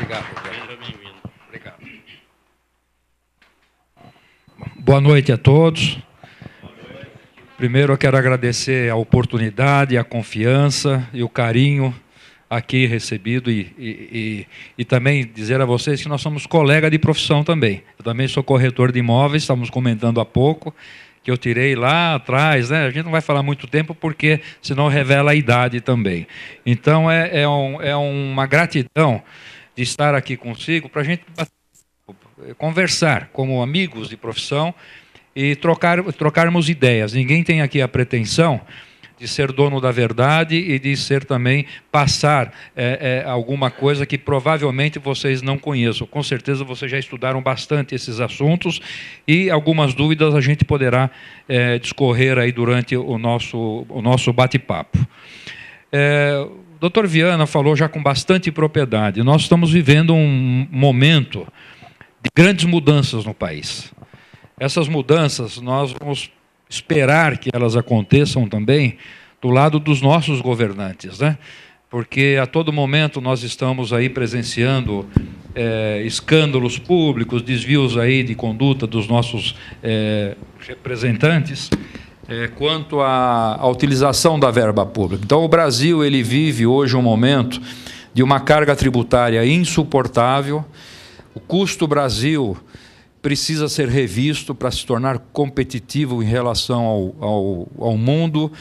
Obrigado. Obrigado. Boa noite a todos. Primeiro, eu quero agradecer a oportunidade, a confiança e o carinho aqui recebido e também dizer a vocês que nós somos colega de profissão também. Eu também sou corretor de imóveis, estávamos comentando há pouco, que eu tirei lá atrás, né? A gente não vai falar muito tempo porque senão revela a idade também. Então é uma gratidão de estar aqui consigo para a gente conversar como amigos de profissão e trocarmos ideias. Ninguém tem aqui a pretensão de ser dono da verdade e de ser também passar alguma coisa que provavelmente vocês não conheçam. Com certeza vocês já estudaram bastante esses assuntos e algumas dúvidas a gente poderá discorrer aí durante o nosso bate-papo. O Dr. Viana falou já com bastante propriedade. Nós estamos vivendo um momento de grandes mudanças no país. Essas mudanças nós vamos esperar que elas aconteçam também do lado dos nossos governantes, né? Porque a todo momento nós estamos aí presenciando escândalos públicos, desvios aí de conduta dos nossos representantes quanto à utilização da verba pública. Então o Brasil ele vive hoje um momento de uma carga tributária insuportável. O custo Brasil precisa ser revisto para se tornar competitivo em relação ao mundo.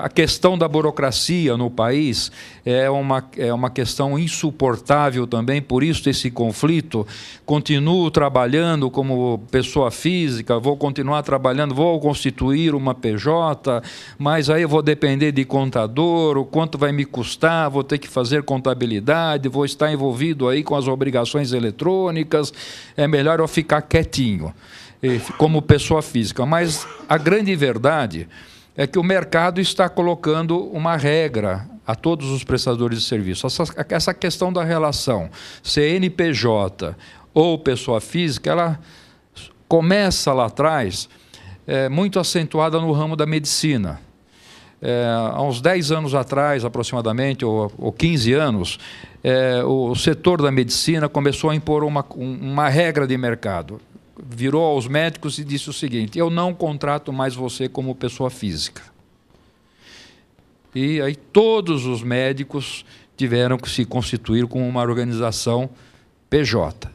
A questão da burocracia no país é uma questão insuportável também, por isso esse conflito. Continuo trabalhando como pessoa física, vou continuar trabalhando, vou constituir uma PJ, mas aí eu vou depender de contador, o quanto vai me custar, vou ter que fazer contabilidade, vou estar envolvido aí com as obrigações eletrônicas, é melhor eu ficar quietinho, como pessoa física. Mas a grande verdade é que o mercado está colocando uma regra a todos os prestadores de serviço. Essa questão da relação CNPJ ou pessoa física, ela começa lá atrás, muito acentuada no ramo da medicina. Há uns 10 anos atrás, aproximadamente, ou 15 anos, o setor da medicina começou a impor uma regra de mercado. Virou aos médicos e disse o seguinte: eu não contrato mais você como pessoa física. E aí todos os médicos tiveram que se constituir como uma organização PJ.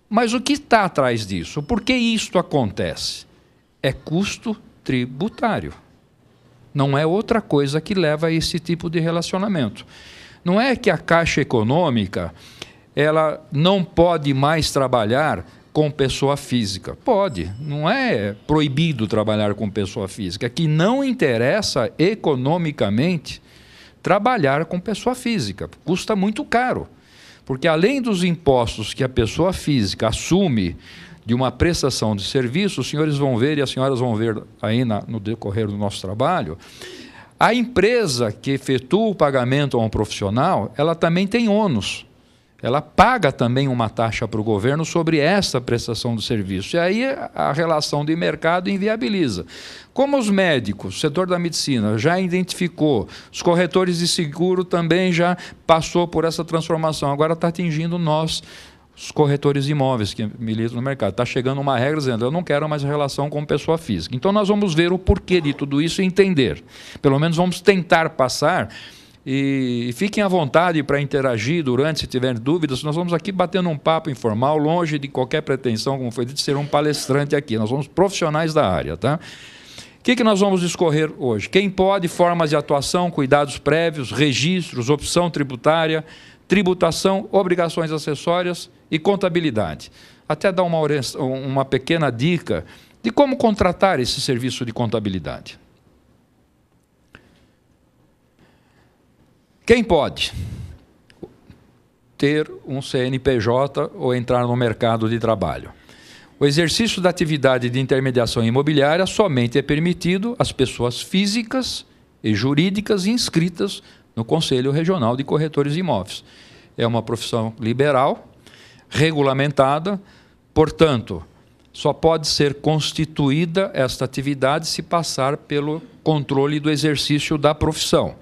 Mas o que está atrás disso? Por que isto acontece? É custo tributário. Não é outra coisa que leva a esse tipo de relacionamento. Não é que a Caixa Econômica ela não pode mais trabalhar com pessoa física. Pode, não é proibido trabalhar com pessoa física. Que não interessa economicamente trabalhar com pessoa física. Custa muito caro. Porque além dos impostos que a pessoa física assume de uma prestação de serviço, os senhores vão ver e as senhoras vão ver aí no decorrer do nosso trabalho, a empresa que efetua o pagamento a um profissional, ela também tem ônus. Ela paga também uma taxa para o governo sobre essa prestação de serviço. E aí a relação de mercado inviabiliza. Como os médicos, o setor da medicina já identificou, os corretores de seguro também já passou por essa transformação. Agora está atingindo nós, os corretores de imóveis que militam no mercado. Está chegando uma regra dizendo: eu não quero mais relação com pessoa física. Então nós vamos ver o porquê de tudo isso e entender. Pelo menos vamos tentar passar. E fiquem à vontade para interagir durante, se tiverem dúvidas. Nós vamos aqui batendo um papo informal, longe de qualquer pretensão, como foi dito, de ser um palestrante aqui. Nós somos profissionais da área, tá? O que nós vamos discorrer hoje? Quem pode, formas de atuação, cuidados prévios, registros, opção tributária, tributação, obrigações acessórias e contabilidade. Até dar uma pequena dica de como contratar esse serviço de contabilidade. Quem pode ter um CNPJ ou entrar no mercado de trabalho? O exercício da atividade de intermediação imobiliária somente é permitido às pessoas físicas e jurídicas inscritas no Conselho Regional de Corretores de Imóveis. É uma profissão liberal, regulamentada, portanto, só pode ser constituída esta atividade se passar pelo controle do exercício da profissão.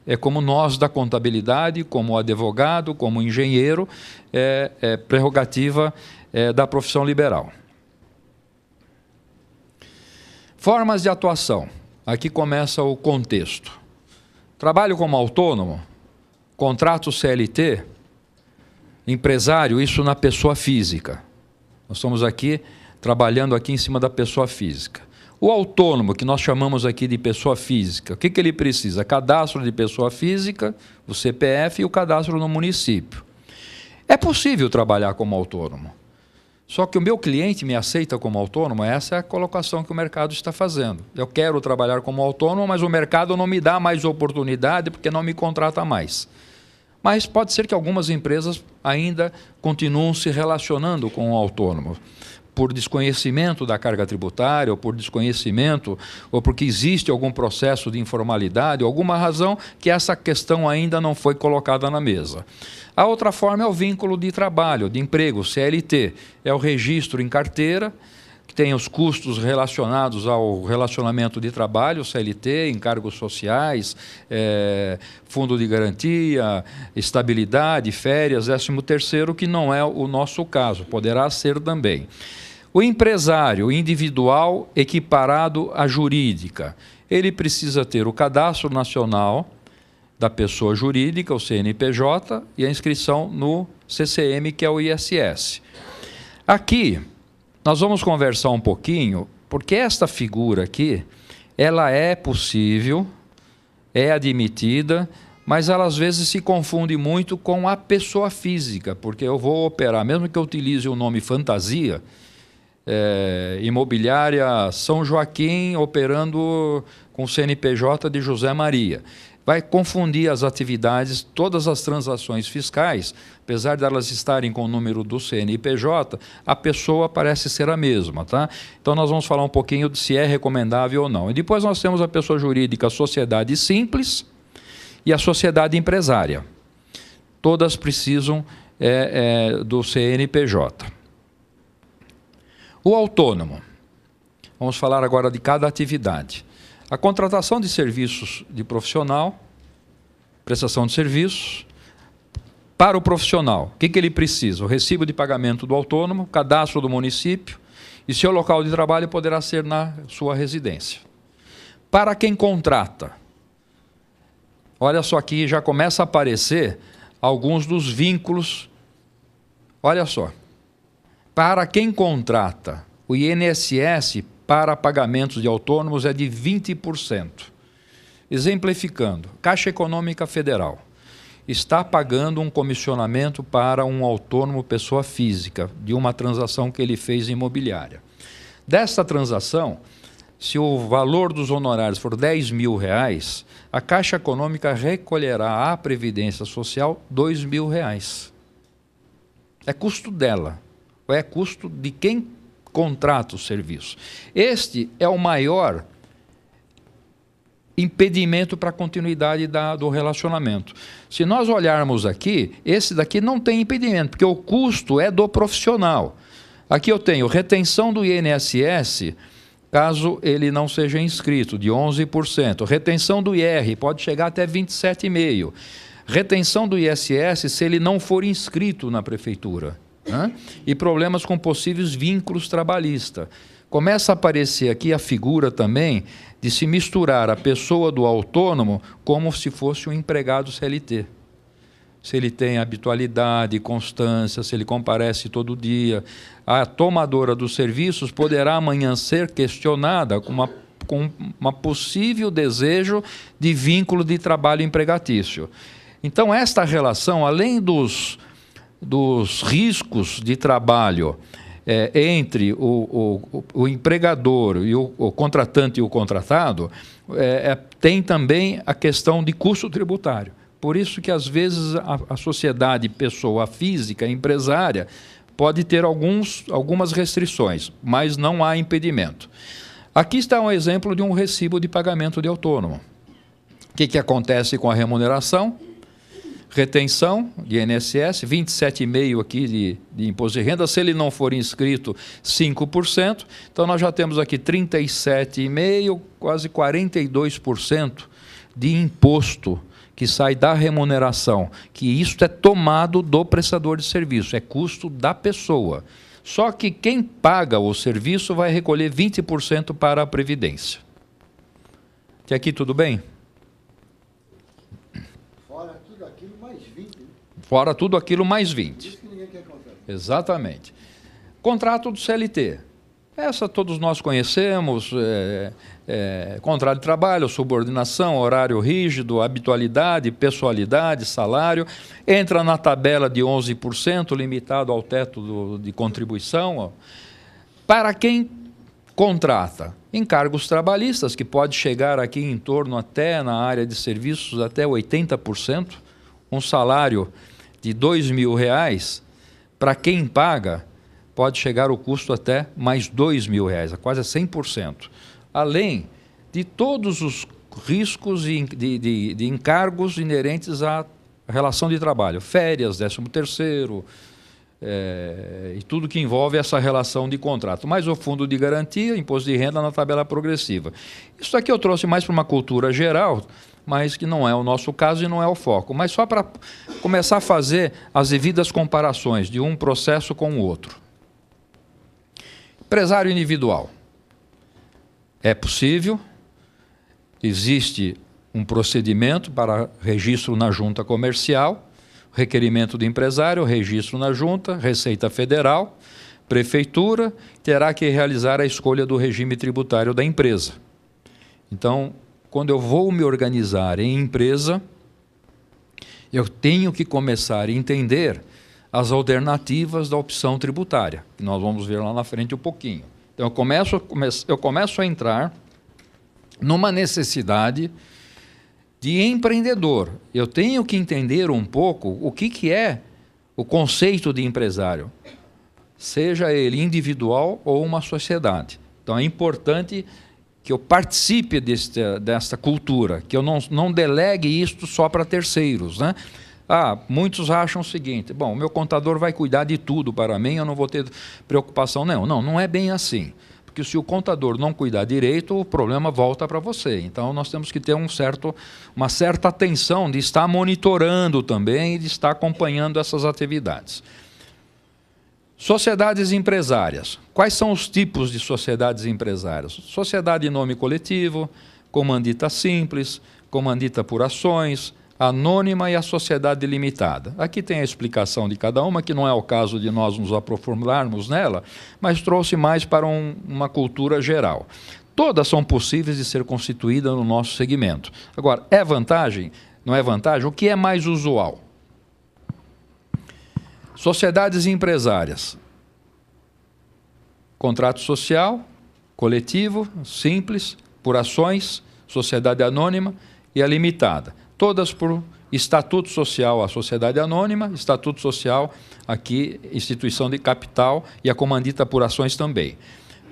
é como nós da contabilidade, como advogado, como engenheiro, é prerrogativa da profissão liberal. Formas de atuação. Aqui começa o contexto. Trabalho como autônomo, contrato CLT, empresário, isso na pessoa física. Nós estamos aqui trabalhando aqui em cima da pessoa física. O autônomo, que nós chamamos aqui de pessoa física, o que ele precisa? Cadastro de pessoa física, o CPF e o cadastro no município. É possível trabalhar como autônomo. Só que o meu cliente me aceita como autônomo, essa é a colocação que o mercado está fazendo. Eu quero trabalhar como autônomo, mas o mercado não me dá mais oportunidade porque não me contrata mais. Mas pode ser que algumas empresas ainda continuem se relacionando com o autônomo, por desconhecimento da carga tributária, ou por desconhecimento, ou porque existe algum processo de informalidade, alguma razão que essa questão ainda não foi colocada na mesa. A outra forma é o vínculo de trabalho, de emprego, CLT. É o registro em carteira, que tem os custos relacionados ao relacionamento de trabalho, CLT, encargos sociais, fundo de garantia, estabilidade, férias, 13º, que não é o nosso caso, poderá ser também. O empresário individual equiparado à jurídica, ele precisa ter o cadastro nacional da pessoa jurídica, o CNPJ, e a inscrição no CCM, que é o ISS. Aqui, nós vamos conversar um pouquinho, porque esta figura aqui, ela é possível, é admitida, mas ela às vezes se confunde muito com a pessoa física, porque eu vou operar, mesmo que eu utilize o nome fantasia, imobiliária São Joaquim, operando com o CNPJ de José Maria. Vai confundir as atividades, todas as transações fiscais, apesar de elas estarem com o número do CNPJ, a pessoa parece ser a mesma, tá? Então nós vamos falar um pouquinho de se é recomendável ou não. E depois nós temos a pessoa jurídica, a sociedade simples e a sociedade empresária. Todas precisam do CNPJ. O autônomo. Vamos falar agora de cada atividade. A contratação de serviços de profissional, prestação de serviços. Para o profissional, o que ele precisa? O recibo de pagamento do autônomo, cadastro do município, e seu local de trabalho poderá ser na sua residência. Para quem contrata, olha só aqui, já começa a aparecer alguns dos vínculos. Olha só. Para quem contrata, o INSS para pagamentos de autônomos é de 20%. Exemplificando, Caixa Econômica Federal está pagando um comissionamento para um autônomo pessoa física de uma transação que ele fez imobiliária. Desta transação, se o valor dos honorários for R$10.000, a Caixa Econômica recolherá à Previdência Social R$2.000. É custo dela, ou é custo de quem contrata o serviço. Este é o maior impedimento para a continuidade do relacionamento. Se nós olharmos aqui, esse daqui não tem impedimento, porque o custo é do profissional. Aqui eu tenho retenção do INSS, caso ele não seja inscrito, de 11%. Retenção do IR pode chegar até 27,5%. Retenção do ISS se ele não for inscrito na prefeitura. E problemas com possíveis vínculos trabalhistas. Começa a aparecer aqui a figura também de se misturar a pessoa do autônomo como se fosse um empregado CLT. Se ele tem habitualidade, constância, se ele comparece todo dia. A tomadora dos serviços poderá amanhã ser questionada com uma possível desejo de vínculo de trabalho empregatício. Então, esta relação, além dos riscos de trabalho entre o empregador e o contratante e o contratado, tem também a questão de custo tributário. Por isso que, às vezes, a sociedade, pessoa física, empresária, pode ter algumas restrições, mas não há impedimento. Aqui está um exemplo de um recibo de pagamento de autônomo. O que acontece com a remuneração? Retenção de INSS, 27,5% aqui de imposto de renda. Se ele não for inscrito, 5%. Então, nós já temos aqui 37,5%, quase 42% de imposto que sai da remuneração, que isso é tomado do prestador de serviço, é custo da pessoa. Só que quem paga o serviço vai recolher 20% para a Previdência. Até aqui tudo bem? Fora tudo aquilo mais 20. Fora tudo aquilo mais 20. Isso que ninguém quer contar. Exatamente. Contrato do CLT. Essa todos nós conhecemos, contrato de trabalho, subordinação, horário rígido, habitualidade, pessoalidade, salário. Entra na tabela de 11%, limitado ao teto de contribuição. Ó. Para quem contrata encargos trabalhistas, que pode chegar aqui em torno até, na área de serviços, até 80%, um salário de R$2.000, para quem paga, pode chegar o custo até mais R$2.000, quase 100%. Além de todos os riscos de encargos inerentes à relação de trabalho, férias, 13º, e tudo que envolve essa relação de contrato. Mais o fundo de garantia, imposto de renda na tabela progressiva. Isso aqui eu trouxe mais para uma cultura geral, mas que não é o nosso caso e não é o foco. Mas só para começar a fazer as devidas comparações de um processo com o outro. Empresário individual. É possível, existe um procedimento para registro na junta comercial, requerimento do empresário, registro na junta, Receita Federal, Prefeitura, terá que realizar a escolha do regime tributário da empresa. Então, quando eu vou me organizar em empresa, eu tenho que começar a entender as alternativas da opção tributária, que nós vamos ver lá na frente um pouquinho. Então, eu começo a entrar numa necessidade de empreendedor. Eu tenho que entender um pouco o que é o conceito de empresário, seja ele individual ou uma sociedade. Então, é importante que eu participe desta cultura, que eu não delegue isto só para terceiros, né? Muitos acham o seguinte, bom, o meu contador vai cuidar de tudo para mim, eu não vou ter preocupação. Não é bem assim. Porque se o contador não cuidar direito, o problema volta para você. Então, nós temos que ter uma certa atenção de estar monitorando também e de estar acompanhando essas atividades. Sociedades empresárias. Quais são os tipos de sociedades empresárias? Sociedade em nome coletivo, comandita simples, comandita por ações, anônima e a sociedade limitada. Aqui tem a explicação de cada uma, que não é o caso de nós nos aprofundarmos nela, mas trouxe mais para uma cultura geral. Todas são possíveis de ser constituídas no nosso segmento. Agora, é vantagem? Não é vantagem? O que é mais usual? Sociedades empresárias. Contrato social, coletivo, simples, por ações, sociedade anônima e a limitada. Todas por estatuto social, a sociedade anônima, estatuto social, aqui, instituição de capital e a comandita por ações também.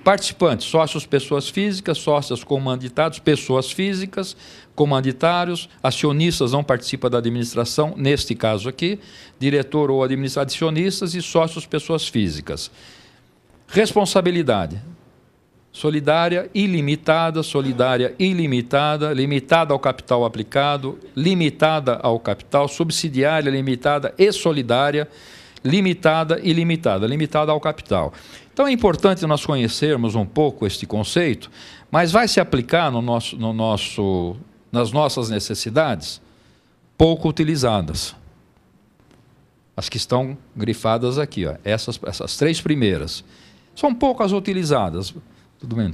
Participantes, sócios, pessoas físicas, sócios comanditados, pessoas físicas, comanditários, acionistas não participam da administração, neste caso aqui, diretor ou administrador, acionistas e sócios, pessoas físicas. Responsabilidade. Solidária ilimitada, limitada ao capital aplicado, limitada ao capital, subsidiária, limitada e solidária, limitada e limitada ao capital. Então é importante nós conhecermos um pouco este conceito, mas vai se aplicar nas nossas necessidades pouco utilizadas. As que estão grifadas aqui, ó, essas 3 primeiras. São poucas utilizadas. Tudo bem?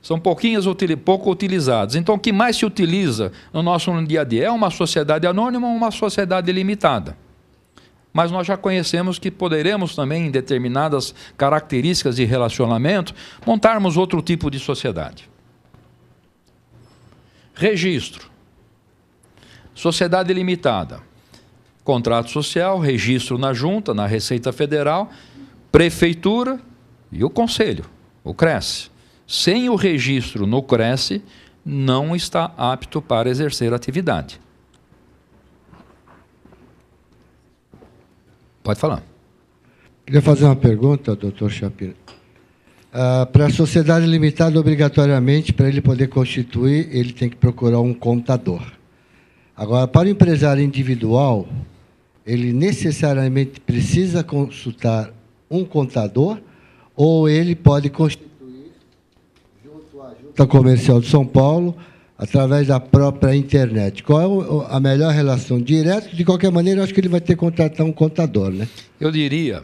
São pouco utilizados. Então, o que mais se utiliza no nosso dia a dia é uma sociedade anônima ou uma sociedade limitada. Mas nós já conhecemos que poderemos também, em determinadas características de relacionamento, montarmos outro tipo de sociedade. Registro. Sociedade limitada. Contrato social, registro na junta, na Receita Federal, Prefeitura e o Conselho, o CRES. Sem o registro no CRES, não está apto para exercer atividade. Pode falar. Queria fazer uma pergunta, doutor Chapira. Para a sociedade limitada, obrigatoriamente, para ele poder constituir, ele tem que procurar um contador. Agora, para o empresário individual, ele necessariamente precisa consultar um contador ou ele pode constituir, junto à Junta Comercial de São Paulo, através da própria internet. Qual é a melhor relação? Direto, de qualquer maneira, eu acho que ele vai ter que contratar um contador, né? Eu diria,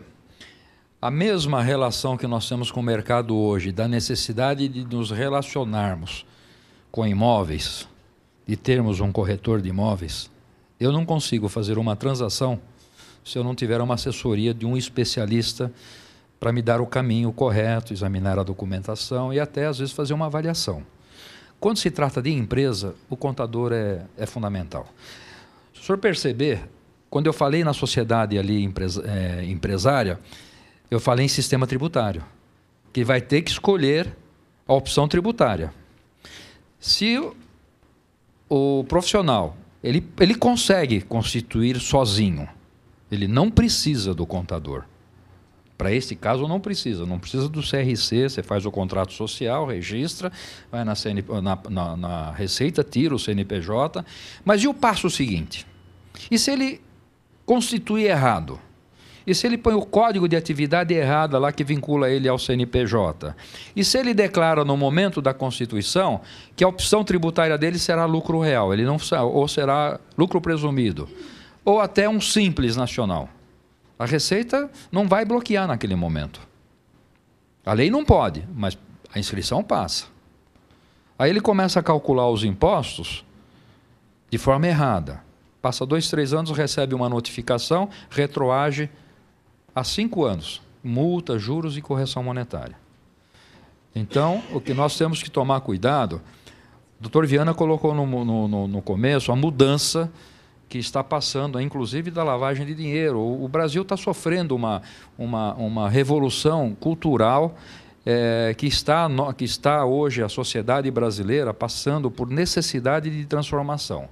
a mesma relação que nós temos com o mercado hoje, da necessidade de nos relacionarmos com imóveis, de termos um corretor de imóveis, eu não consigo fazer uma transação se eu não tiver uma assessoria de um especialista para me dar o caminho correto, examinar a documentação e até, às vezes, fazer uma avaliação. Quando se trata de empresa, o contador é fundamental. Se o senhor perceber, quando eu falei na sociedade ali empresária, eu falei em sistema tributário, que vai ter que escolher a opção tributária. Se o profissional, ele consegue constituir sozinho, ele não precisa do contador. Para esse caso, não precisa do CRC, você faz o contrato social, registra, vai na Receita, tira o CNPJ, mas e o passo seguinte? E se ele constitui errado? E se ele põe o código de atividade errada lá que vincula ele ao CNPJ? E se ele declara no momento da constituição que a opção tributária dele será lucro real, ele não, ou será lucro presumido, ou até um simples nacional? A Receita não vai bloquear naquele momento. A lei não pode, mas a inscrição passa. Aí ele começa a calcular os impostos de forma errada. Passa 2, 3 anos, recebe uma notificação, retroage a 5 anos. Multa, juros e correção monetária. Então, o que nós temos que tomar cuidado, o doutor Viana colocou no começo a mudança que está passando, inclusive da lavagem de dinheiro. O Brasil está sofrendo uma revolução cultural que está hoje a sociedade brasileira passando por necessidade de transformação.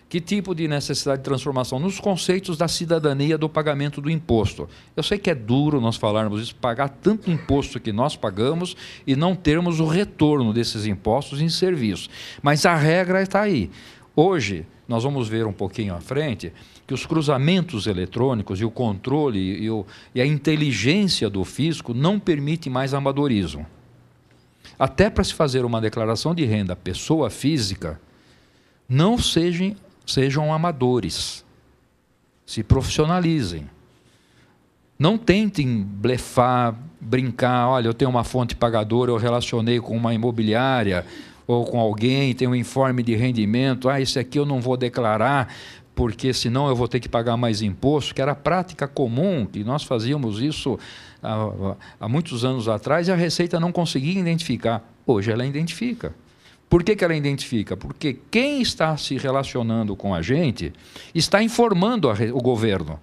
Que tipo de necessidade de transformação? Nos conceitos da cidadania do pagamento do imposto. Eu sei que é duro nós falarmos isso, pagar tanto imposto que nós pagamos e não termos o retorno desses impostos em serviço. Mas a regra está aí. Hoje, nós vamos ver um pouquinho à frente que os cruzamentos eletrônicos e o controle e a inteligência do fisco não permitem mais amadorismo. Até para se fazer uma declaração de renda pessoa física, não sejam amadores, se profissionalizem. Não tentem blefar, brincar, olha, eu tenho uma fonte pagadora, eu relacionei com uma imobiliária ou com alguém, tem um informe de rendimento, esse aqui eu não vou declarar, porque senão eu vou ter que pagar mais imposto, que era prática comum, que nós fazíamos isso há muitos anos atrás e a Receita não conseguia identificar. Hoje ela identifica. Por que ela identifica? Porque quem está se relacionando com a gente está informando o governo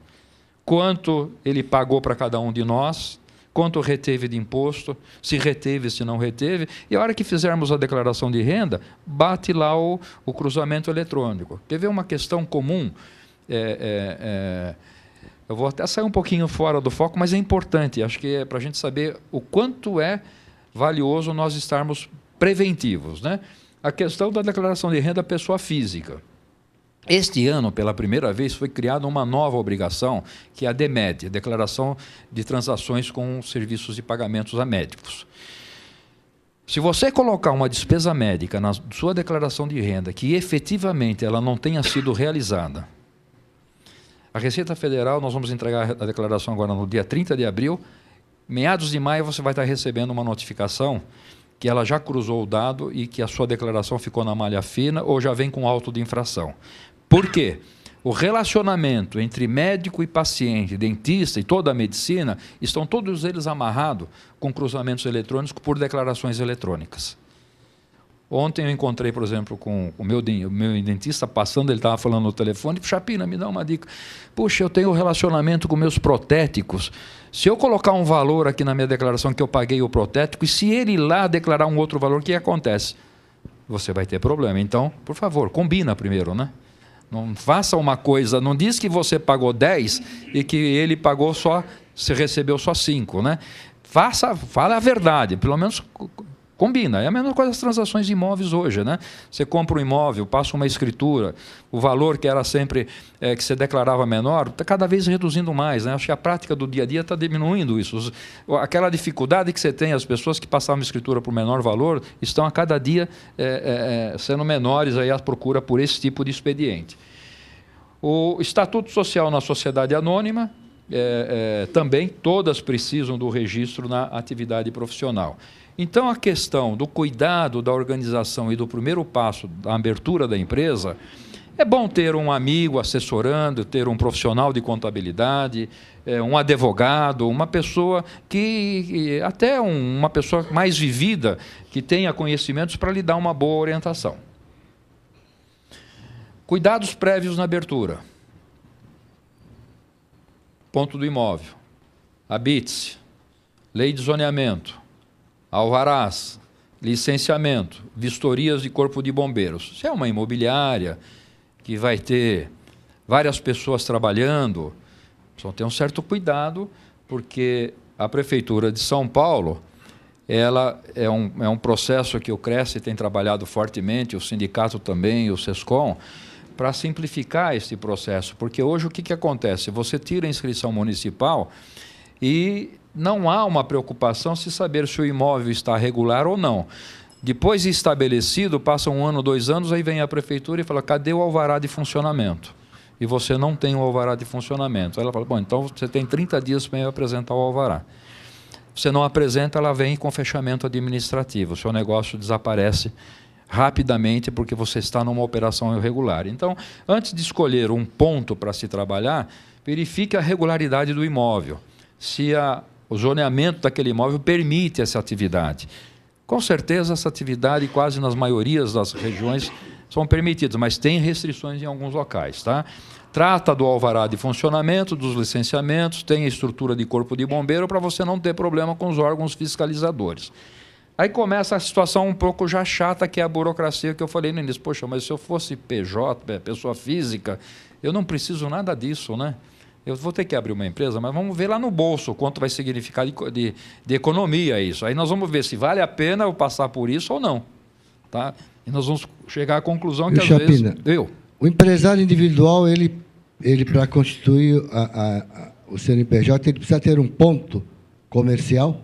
quanto ele pagou para cada um de nós, quanto reteve de imposto, se reteve, se não reteve, e a hora que fizermos a declaração de renda, bate lá o cruzamento eletrônico. Quer ver uma questão comum? Eu vou até sair um pouquinho fora do foco, mas é importante, acho que é para a gente saber o quanto é valioso nós estarmos preventivos, né? A questão da declaração de renda pessoa física. Este ano, pela primeira vez, foi criada uma nova obrigação, que é a DEMED, Declaração de Transações com Serviços de Pagamentos a Médicos. Se você colocar uma despesa médica na sua declaração de renda que efetivamente ela não tenha sido realizada, a Receita Federal, nós vamos entregar a declaração agora no dia 30 de abril, meados de maio você vai estar recebendo uma notificação que ela já cruzou o dado e que a sua declaração ficou na malha fina ou já vem com auto de infração. Por quê? O relacionamento entre médico e paciente, dentista e toda a medicina, estão todos eles amarrados com cruzamentos eletrônicos por declarações eletrônicas. Ontem eu encontrei, por exemplo, com o meu dentista passando, ele estava falando no telefone, Chapina, me dá uma dica. Puxa, eu tenho relacionamento com meus protéticos. Se eu colocar um valor aqui na minha declaração que eu paguei o protético, e se ele ir lá declarar um outro valor, o que acontece? Você vai ter problema. Então, por favor, combina primeiro, né? Não faça uma coisa, não diz que você pagou 10 e que ele pagou só, você recebeu só 5, né? Fala a verdade, pelo menos Combina. É a mesma coisa das transações de imóveis hoje, né? Você compra um imóvel, passa uma escritura, o valor que era sempre que você declarava menor, está cada vez reduzindo mais, né? Acho que a prática do dia a dia está diminuindo isso. Aquela dificuldade que você tem, as pessoas que passavam escritura por menor valor estão a cada dia sendo menores aí a procura por esse tipo de expediente. O estatuto social na sociedade anônima, também todas precisam do registro na atividade profissional. Então, a questão do cuidado da organização e do primeiro passo da abertura da empresa, é bom ter um amigo assessorando, ter um profissional de contabilidade, um advogado, uma pessoa até uma pessoa mais vivida, que tenha conhecimentos para lhe dar uma boa orientação. Cuidados prévios na abertura. Ponto do imóvel. Habite-se. Lei de zoneamento. Alvarás, licenciamento, vistorias de corpo de bombeiros. Se é uma imobiliária que vai ter várias pessoas trabalhando, precisa ter um certo cuidado, porque a Prefeitura de São Paulo, ela é um processo que o Cresce tem trabalhado fortemente, o sindicato também, o SESCOM, para simplificar esse processo. Porque hoje o que acontece? Você tira a inscrição municipal e não há uma preocupação se saber se o imóvel está regular ou não. Depois de estabelecido, passa 1 ano, 2 anos, aí vem a prefeitura e fala, cadê o alvará de funcionamento? E você não tem o alvará de funcionamento. Aí ela fala, bom, então você tem 30 dias para apresentar o alvará. Você não apresenta, ela vem com fechamento administrativo. O seu negócio desaparece rapidamente porque você está numa operação irregular. Então, antes de escolher um ponto para se trabalhar, verifique a regularidade do imóvel. Se o zoneamento daquele imóvel permite essa atividade. Com certeza, essa atividade, quase nas maiorias das regiões, são permitidas, mas tem restrições em alguns locais. Tá? Trata do alvará de funcionamento, dos licenciamentos, tem a estrutura de corpo de bombeiro para você não ter problema com os órgãos fiscalizadores. Aí começa a situação um pouco já chata, que é a burocracia que eu falei no início. Poxa, mas se eu fosse PJ, pessoa física, eu não preciso nada disso, né? Eu vou ter que abrir uma empresa, mas vamos ver lá no bolso quanto vai significar de economia isso. Aí nós vamos ver se vale a pena eu passar por isso ou não. Tá? E nós vamos chegar à conclusão que, às vezes... O empresário individual, ele para constituir o CNPJ, ele precisa ter um ponto comercial?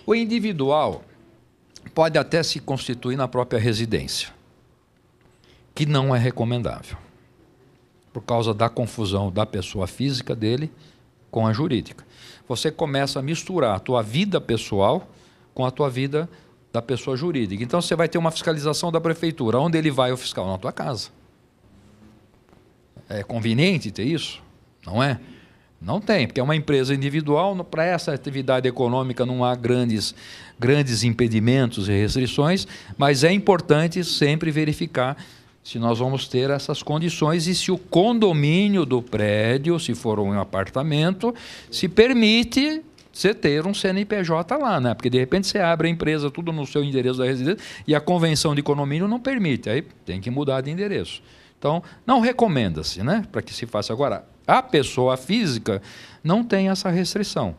O individual pode até se constituir na própria residência, que não é recomendável, por causa da confusão da pessoa física dele com a jurídica. Você começa a misturar a tua vida pessoal com a tua vida da pessoa jurídica. Então, você vai ter uma fiscalização da prefeitura. Onde ele vai, o fiscal? Na tua casa. É conveniente ter isso? Não é? Não tem, porque é uma empresa individual. Para essa atividade econômica não há grandes impedimentos e restrições, mas é importante sempre verificar se nós vamos ter essas condições e se o condomínio do prédio, se for um apartamento, se permite você ter um CNPJ lá, né? Porque de repente você abre a empresa tudo no seu endereço da residência e a convenção de condomínio não permite, aí tem que mudar de endereço. Então, não recomenda-se, né? Para que se faça. Agora, a pessoa física não tem essa restrição,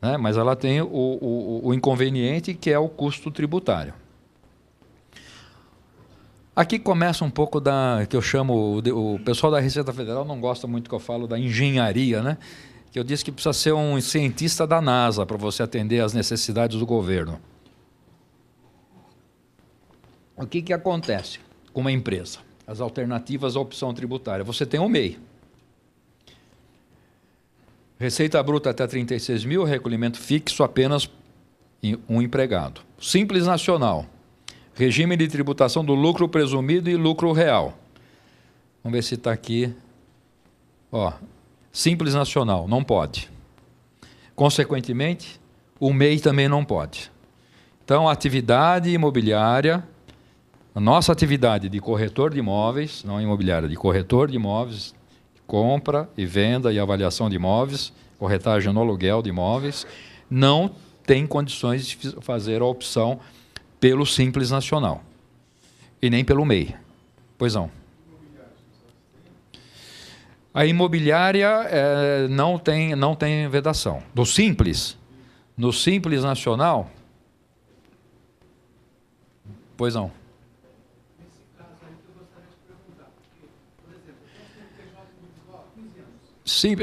né? Mas ela tem o inconveniente, que é o custo tributário. Aqui começa um pouco que eu chamo, o pessoal da Receita Federal não gosta muito que eu falo da engenharia, né? Que eu disse que precisa ser um cientista da NASA para você atender às necessidades do governo. O que acontece com uma empresa? As alternativas à opção tributária. Você tem o MEI. Receita bruta até 36 mil, recolhimento fixo apenas um empregado. Simples Nacional. Regime de tributação do lucro presumido e lucro real. Vamos ver se está aqui. Ó, Simples Nacional, não pode. Consequentemente, o MEI também não pode. Então, a atividade imobiliária, a nossa atividade de corretor de imóveis, não imobiliária, de corretor de imóveis, compra e venda e avaliação de imóveis, corretagem no aluguel de imóveis, não tem condições de fazer a opção pelo Simples Nacional e nem pelo MEI. Pois não. A imobiliária não tem vedação. No Simples Nacional, Pois não. Sim,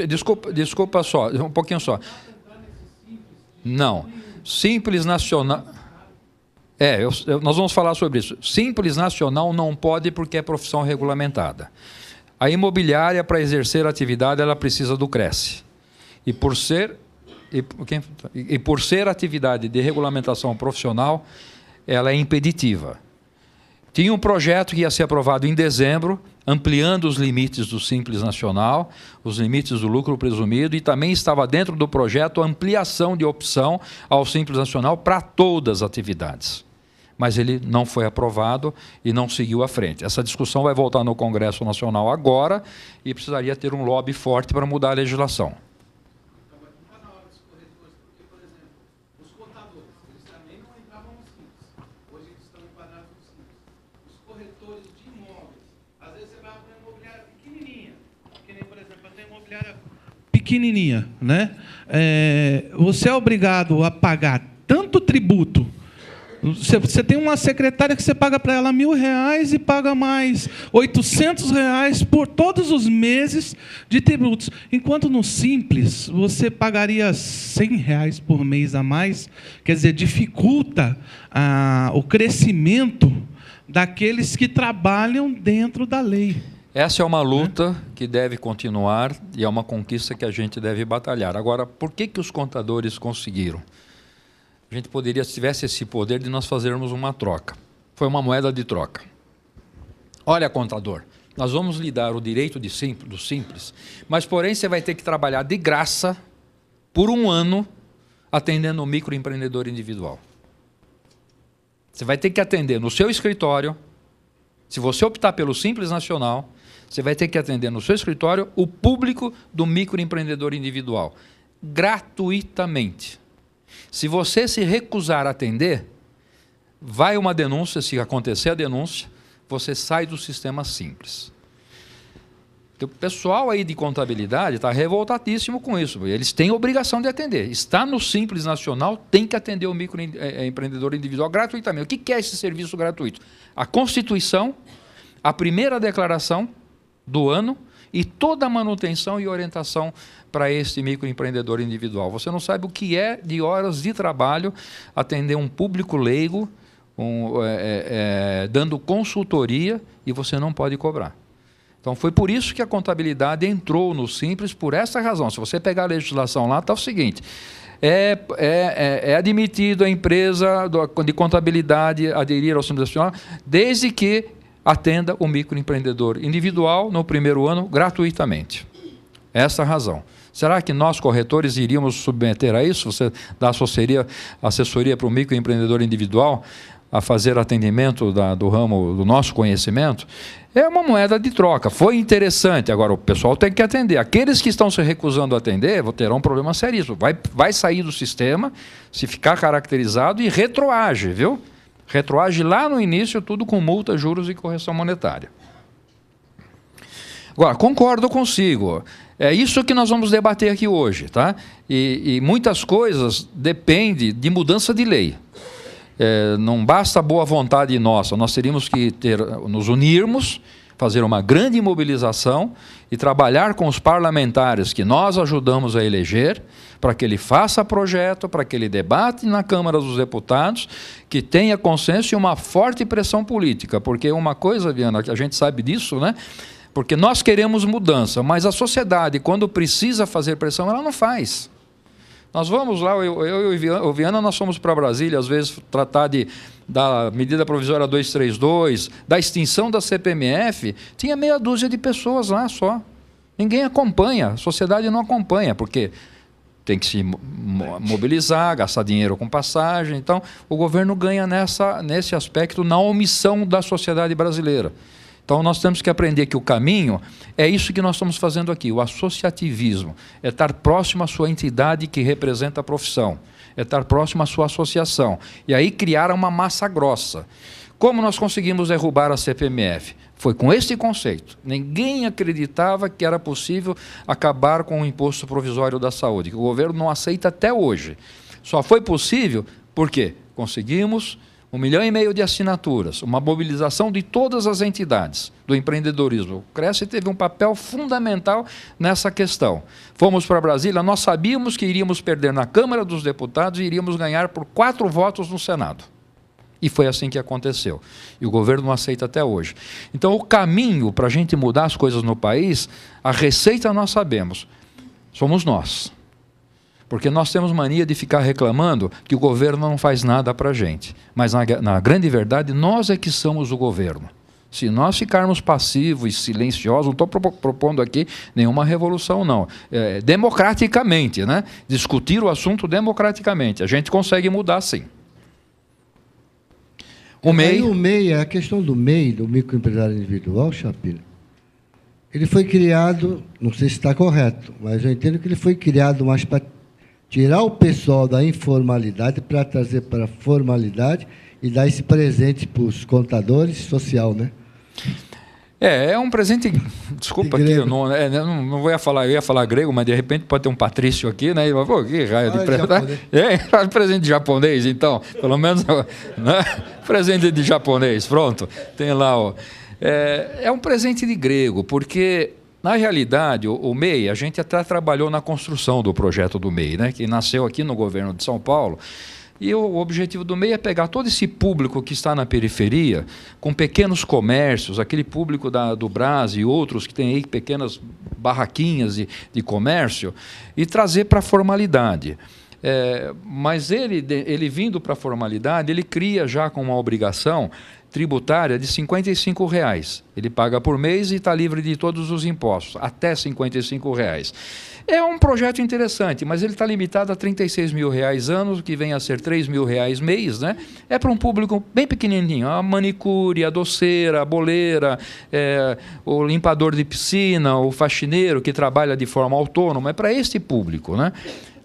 desculpa só, um pouquinho só. Não. Simples Nacional... nós vamos falar sobre isso. Simples Nacional não pode porque é profissão regulamentada. A imobiliária, para exercer a atividade, ela precisa do Cresce. E por ser atividade de regulamentação profissional, ela é impeditiva. Tinha um projeto que ia ser aprovado em dezembro, ampliando os limites do Simples Nacional, os limites do lucro presumido, e também estava dentro do projeto a ampliação de opção ao Simples Nacional para todas as atividades. Mas ele não foi aprovado e não seguiu à frente. Essa discussão vai voltar no Congresso Nacional agora e precisaria ter um lobby forte para mudar a legislação. Pequenininha, né? Você é obrigado a pagar tanto tributo. Você tem uma secretária que você paga para ela R$1.000 e paga mais R$800 por todos os meses de tributos. Enquanto no Simples, você pagaria R$100 por mês a mais, quer dizer, dificulta o crescimento daqueles que trabalham dentro da lei. Essa é uma luta que deve continuar e é uma conquista que a gente deve batalhar. Agora, por que os contadores conseguiram? A gente poderia, se tivesse esse poder, de nós fazermos uma troca. Foi uma moeda de troca. Olha, contador, nós vamos lhe dar o direito do Simples, mas, porém, você vai ter que trabalhar de graça por 1 ano atendendo o microempreendedor individual. Você vai ter que atender no seu escritório. Se você optar pelo Simples Nacional, você vai ter que atender no seu escritório o público do microempreendedor individual, gratuitamente. Se você se recusar a atender, vai uma denúncia, se acontecer a denúncia, você sai do sistema Simples. O pessoal aí de contabilidade está revoltadíssimo com isso. Eles têm obrigação de atender. Está no Simples Nacional, tem que atender o microempreendedor individual gratuitamente. O que é esse serviço gratuito? A Constituição, a primeira declaração do ano e toda a manutenção e orientação para esse microempreendedor individual. Você não sabe o que é de horas de trabalho atender um público leigo, dando consultoria, e você não pode cobrar. Então, foi por isso que a contabilidade entrou no Simples, por essa razão. Se você pegar a legislação lá, está o seguinte: é admitido a empresa de contabilidade aderir ao Simples Nacional, desde que atenda o microempreendedor individual no primeiro ano gratuitamente. Essa é a razão. Será que nós, corretores, iríamos submeter a isso? Você dá assessoria para o microempreendedor individual a fazer atendimento do ramo do nosso conhecimento? É uma moeda de troca. Foi interessante. Agora, o pessoal tem que atender. Aqueles que estão se recusando a atender terão um problema seríssimo. Vai sair do sistema, se ficar caracterizado, e retroage, viu? Retroage lá no início, tudo com multa, juros e correção monetária. Agora, concordo consigo. É isso que nós vamos debater aqui hoje, tá? E muitas coisas dependem de mudança de lei. Não basta boa vontade nossa, nós teríamos que nos unirmos, fazer uma grande mobilização e trabalhar com os parlamentares que nós ajudamos a eleger, para que ele faça projeto, para que ele debate na Câmara dos Deputados, que tenha consenso e uma forte pressão política. Porque uma coisa, Viana, que a gente sabe disso, né? Porque nós queremos mudança, mas a sociedade, quando precisa fazer pressão, ela não faz. Nós vamos lá, eu e o Viana, nós fomos para Brasília, às vezes, tratar da medida provisória 232, da extinção da CPMF, tinha meia dúzia de pessoas lá só. Ninguém acompanha, a sociedade não acompanha, porque tem que se mobilizar, gastar dinheiro com passagem. Então, o governo ganha nesse aspecto, na omissão da sociedade brasileira. Então, nós temos que aprender que o caminho é isso que nós estamos fazendo aqui, o associativismo. É estar próximo à sua entidade que representa a profissão. É estar próximo à sua associação. E aí criar uma massa grossa. Como nós conseguimos derrubar a CPMF? Foi com esse conceito. Ninguém acreditava que era possível acabar com o imposto provisório da saúde, que o governo não aceita até hoje. Só foi possível porque conseguimos 1,5 milhão de assinaturas, uma mobilização de todas as entidades do empreendedorismo. O Cresce teve um papel fundamental nessa questão. Fomos para Brasília, nós sabíamos que iríamos perder na Câmara dos Deputados e iríamos ganhar por 4 votos no Senado. E foi assim que aconteceu. E o governo não aceita até hoje. Então, o caminho para a gente mudar as coisas no país, a receita nós sabemos, somos nós. Porque nós temos mania de ficar reclamando que o governo não faz nada para a gente. Mas, na grande verdade, nós é que somos o governo. Se nós ficarmos passivos e silenciosos, não estou propondo aqui nenhuma revolução, não. Democraticamente, né? Discutir o assunto democraticamente. A gente consegue mudar, sim. O MEI, a questão do MEI, do microempresário individual, Chapira, ele foi criado, não sei se está correto, mas eu entendo que ele foi criado mais para tirar o pessoal da informalidade para trazer para a formalidade e dar esse presente para os contadores social, né? É um presente, desculpa aqui, eu não vou falar, eu ia falar grego, mas de repente pode ter um patrício aqui, né? Pô, que raio de presente. Presente de japonês, então, pelo menos, né? Presente de japonês, pronto, tem lá, ó. É um presente de grego, porque, na realidade, o MEI, a gente até trabalhou na construção do projeto do MEI, né? Que nasceu aqui no governo de São Paulo. E o objetivo do MEI é pegar todo esse público que está na periferia, com pequenos comércios, aquele público do Brás e outros que têm aí pequenas barraquinhas de comércio, e trazer para a formalidade. Mas ele vindo para a formalidade, ele cria já com uma obrigação tributária de R$ 55. Ele paga por mês e está livre de todos os impostos, até R$ 55. É um projeto interessante, mas ele está limitado a R$ 36 mil anos, que vem a ser R$ 3 mil mês, né? É para um público bem pequenininho, a manicure, a doceira, a boleira, o limpador de piscina, o faxineiro que trabalha de forma autônoma, é para esse público, né?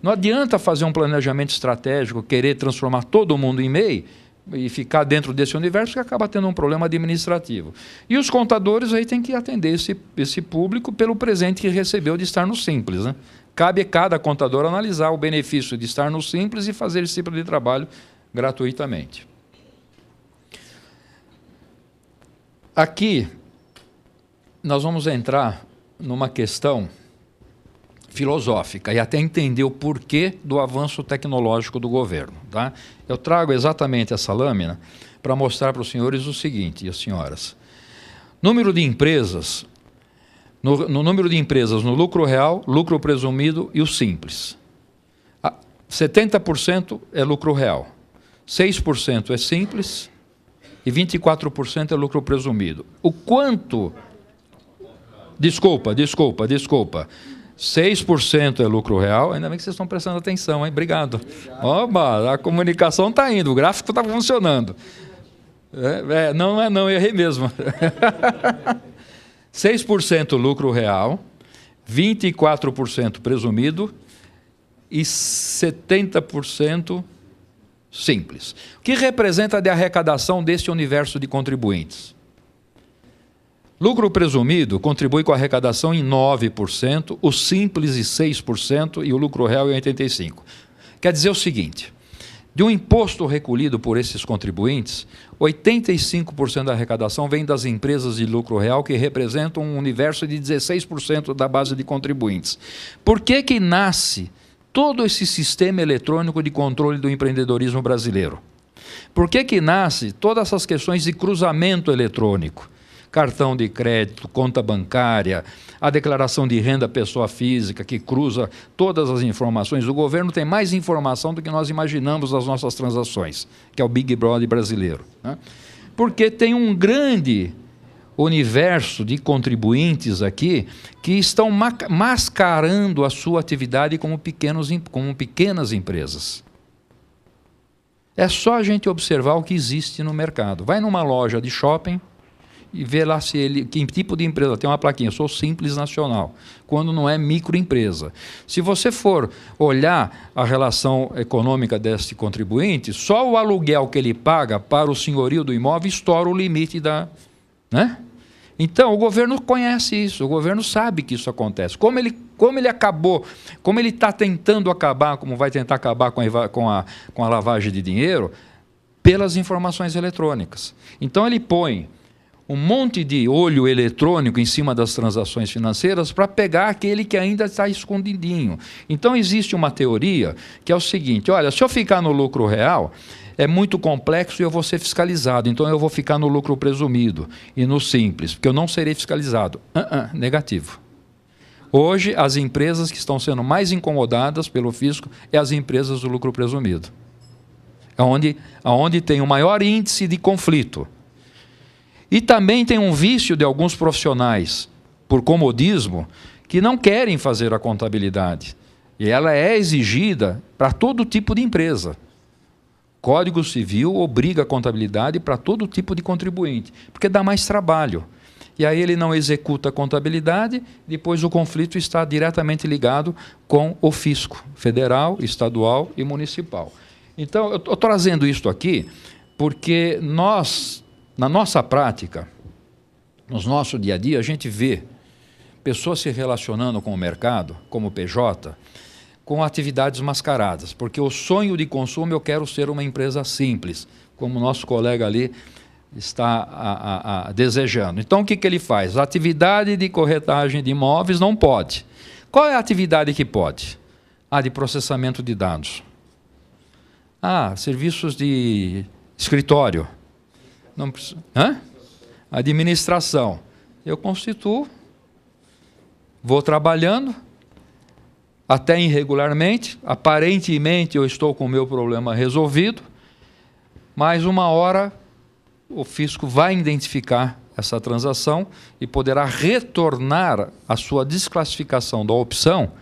Não adianta fazer um planejamento estratégico, querer transformar todo mundo em MEI, e ficar dentro desse universo, que acaba tendo um problema administrativo. E os contadores aí têm que atender esse público pelo presente que recebeu de estar no Simples, né? Cabe a cada contador analisar o benefício de estar no Simples e fazer esse tipo de trabalho gratuitamente. Aqui, nós vamos entrar numa questão filosófica e até entender o porquê do avanço tecnológico do governo, tá? Eu trago exatamente essa lâmina para mostrar para os senhores o seguinte, e as senhoras. Número de empresas, no número de empresas no lucro real, lucro presumido e o simples. 70% é lucro real, 6% é simples e 24% é lucro presumido. O quanto... Desculpa. 6% é lucro real, ainda bem que vocês estão prestando atenção, hein? Obrigado. Oba, a comunicação está indo, o gráfico está funcionando. Não, errei mesmo. 6% lucro real, 24% presumido e 70% simples. O que representa de arrecadação deste universo de contribuintes? Lucro presumido contribui com a arrecadação em 9%, o simples em 6% e o lucro real em 85%. Quer dizer o seguinte, de um imposto recolhido por esses contribuintes, 85% da arrecadação vem das empresas de lucro real, que representam um universo de 16% da base de contribuintes. Por que nasce todo esse sistema eletrônico de controle do empreendedorismo brasileiro? Por que nasce todas essas questões de cruzamento eletrônico? Cartão de crédito, conta bancária, a declaração de renda pessoa física, que cruza todas as informações. O governo tem mais informação do que nós imaginamos das nossas transações, que é o Big Brother brasileiro, né? Porque tem um grande universo de contribuintes aqui que estão mascarando a sua atividade como pequenas empresas. É só a gente observar o que existe no mercado. Vai numa loja de shopping e ver lá que tipo de empresa. Tem uma plaquinha, eu sou simples nacional, quando não é microempresa. Se você for olhar a relação econômica desse contribuinte, só o aluguel que ele paga para o senhorio do imóvel estoura o limite né? Então, o governo conhece isso, o governo sabe que isso acontece. Como ele está tentando acabar, como vai tentar acabar com a lavagem de dinheiro, pelas informações eletrônicas. Então, ele põe um monte de olho eletrônico em cima das transações financeiras para pegar aquele que ainda está escondidinho. Então, existe uma teoria que é o seguinte: olha, se eu ficar no lucro real, é muito complexo e eu vou ser fiscalizado, então eu vou ficar no lucro presumido e no simples, porque eu não serei fiscalizado. Negativo. Hoje, as empresas que estão sendo mais incomodadas pelo fisco é as empresas do lucro presumido. É onde tem o maior índice de conflito. E também tem um vício de alguns profissionais, por comodismo, que não querem fazer a contabilidade. E ela é exigida para todo tipo de empresa. Código Civil obriga a contabilidade para todo tipo de contribuinte, porque dá mais trabalho. E aí ele não executa a contabilidade, depois o conflito está diretamente ligado com o fisco, federal, estadual e municipal. Então, eu estou trazendo isso aqui porque nós, na nossa prática, no nosso dia a dia, a gente vê pessoas se relacionando com o mercado, como PJ, com atividades mascaradas, porque o sonho de consumo, eu quero ser uma empresa simples, como o nosso colega ali está desejando. Então, o que ele faz? A atividade de corretagem de imóveis não pode. Qual é a atividade que pode? De processamento de dados. Serviços de escritório. Não precisa. Administração. Eu constituo, vou trabalhando, até irregularmente, aparentemente eu estou com o meu problema resolvido, mas uma hora o fisco vai identificar essa transação e poderá retornar a sua desclassificação da opção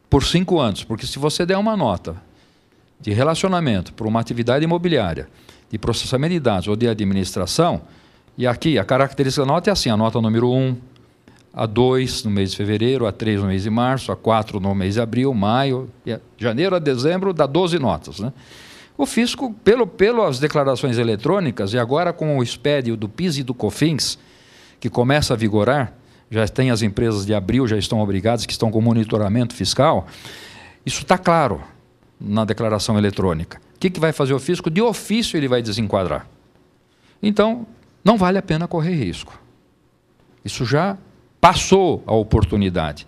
por 5 anos. Porque se você der uma nota de relacionamento para uma atividade imobiliária, de processamento de dados ou de administração, e aqui a característica da nota é assim: a nota número 1, a 2 no mês de fevereiro, a 3 no mês de março, a 4 no mês de abril, maio, janeiro a dezembro, dá 12 notas, né? O fisco, pelas declarações eletrônicas, e agora com o SPED do PIS e do COFINS, que começa a vigorar, já tem as empresas de abril, já estão obrigadas, que estão com monitoramento fiscal, isso está claro na declaração eletrônica. O que vai fazer o fisco? De ofício ele vai desenquadrar. Então, não vale a pena correr risco. Isso já passou a oportunidade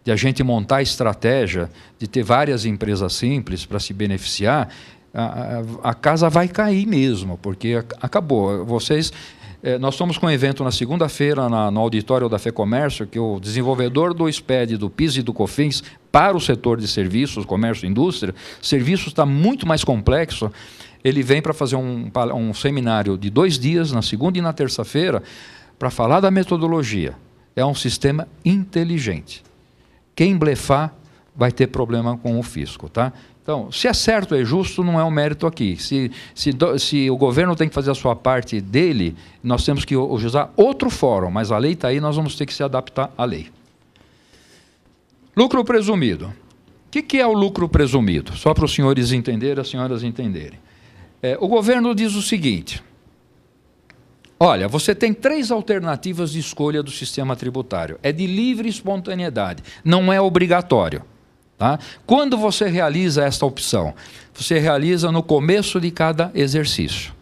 de a gente montar a estratégia de ter várias empresas simples para se beneficiar. A casa vai cair mesmo, porque acabou. Nós estamos com um evento na segunda-feira no auditório da FEComércio, que o desenvolvedor do SPED, do PIS e do COFINS para o setor de serviços, comércio e indústria, serviços está muito mais complexo. Ele vem para fazer um seminário de 2 dias, na segunda e na terça-feira, para falar da metodologia. É um sistema inteligente. Quem blefar vai ter problema com o fisco, tá? Então, se é certo, é justo, não é um mérito aqui. Se o governo tem que fazer a sua parte dele, nós temos que usar outro fórum, mas a lei está aí, nós vamos ter que se adaptar à lei. Lucro presumido. O que é o lucro presumido? Só para os senhores entenderem, as senhoras entenderem. O governo diz o seguinte: olha, você tem 3 alternativas de escolha do sistema tributário. É de livre espontaneidade, não é obrigatório. Tá? Quando você realiza esta opção? Você realiza no começo de cada exercício.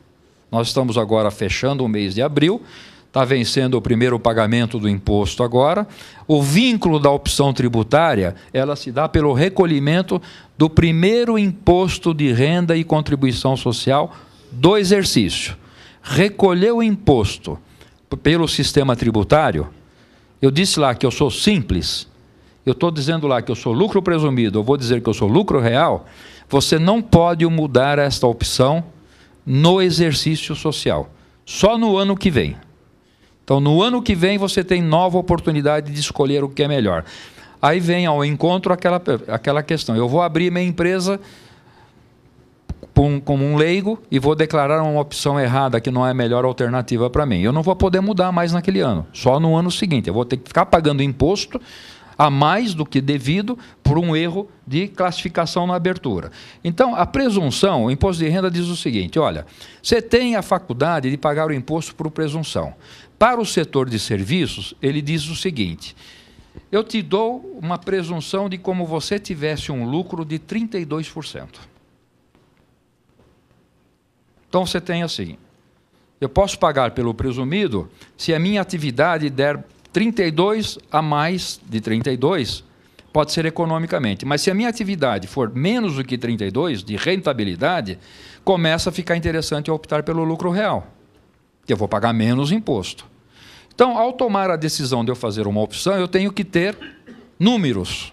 Nós estamos agora fechando o mês de abril, está vencendo o primeiro pagamento do imposto agora. O vínculo da opção tributária, ela se dá pelo recolhimento do primeiro imposto de renda e contribuição social do exercício. Recolher o imposto pelo sistema tributário, eu disse lá que eu sou simples, eu estou dizendo lá que eu sou lucro presumido, eu vou dizer que eu sou lucro real, você não pode mudar esta opção no exercício social, só no ano que vem. Então, no ano que vem, você tem nova oportunidade de escolher o que é melhor. Aí vem ao encontro aquela questão: eu vou abrir minha empresa como um leigo e vou declarar uma opção errada que não é a melhor alternativa para mim. Eu não vou poder mudar mais naquele ano, só no ano seguinte. Eu vou ter que ficar pagando imposto a mais do que devido por um erro de classificação na abertura. Então, a presunção, o imposto de renda diz o seguinte: olha, você tem a faculdade de pagar o imposto por presunção. Para o setor de serviços, ele diz o seguinte: eu te dou uma presunção de como você tivesse um lucro de 32%. Então você tem assim, eu posso pagar pelo presumido se a minha atividade der 32 a mais de 32, pode ser economicamente. Mas se a minha atividade for menos do que 32 de rentabilidade, começa a ficar interessante eu optar pelo lucro real, que eu vou pagar menos imposto. Então, ao tomar a decisão de eu fazer uma opção, eu tenho que ter números.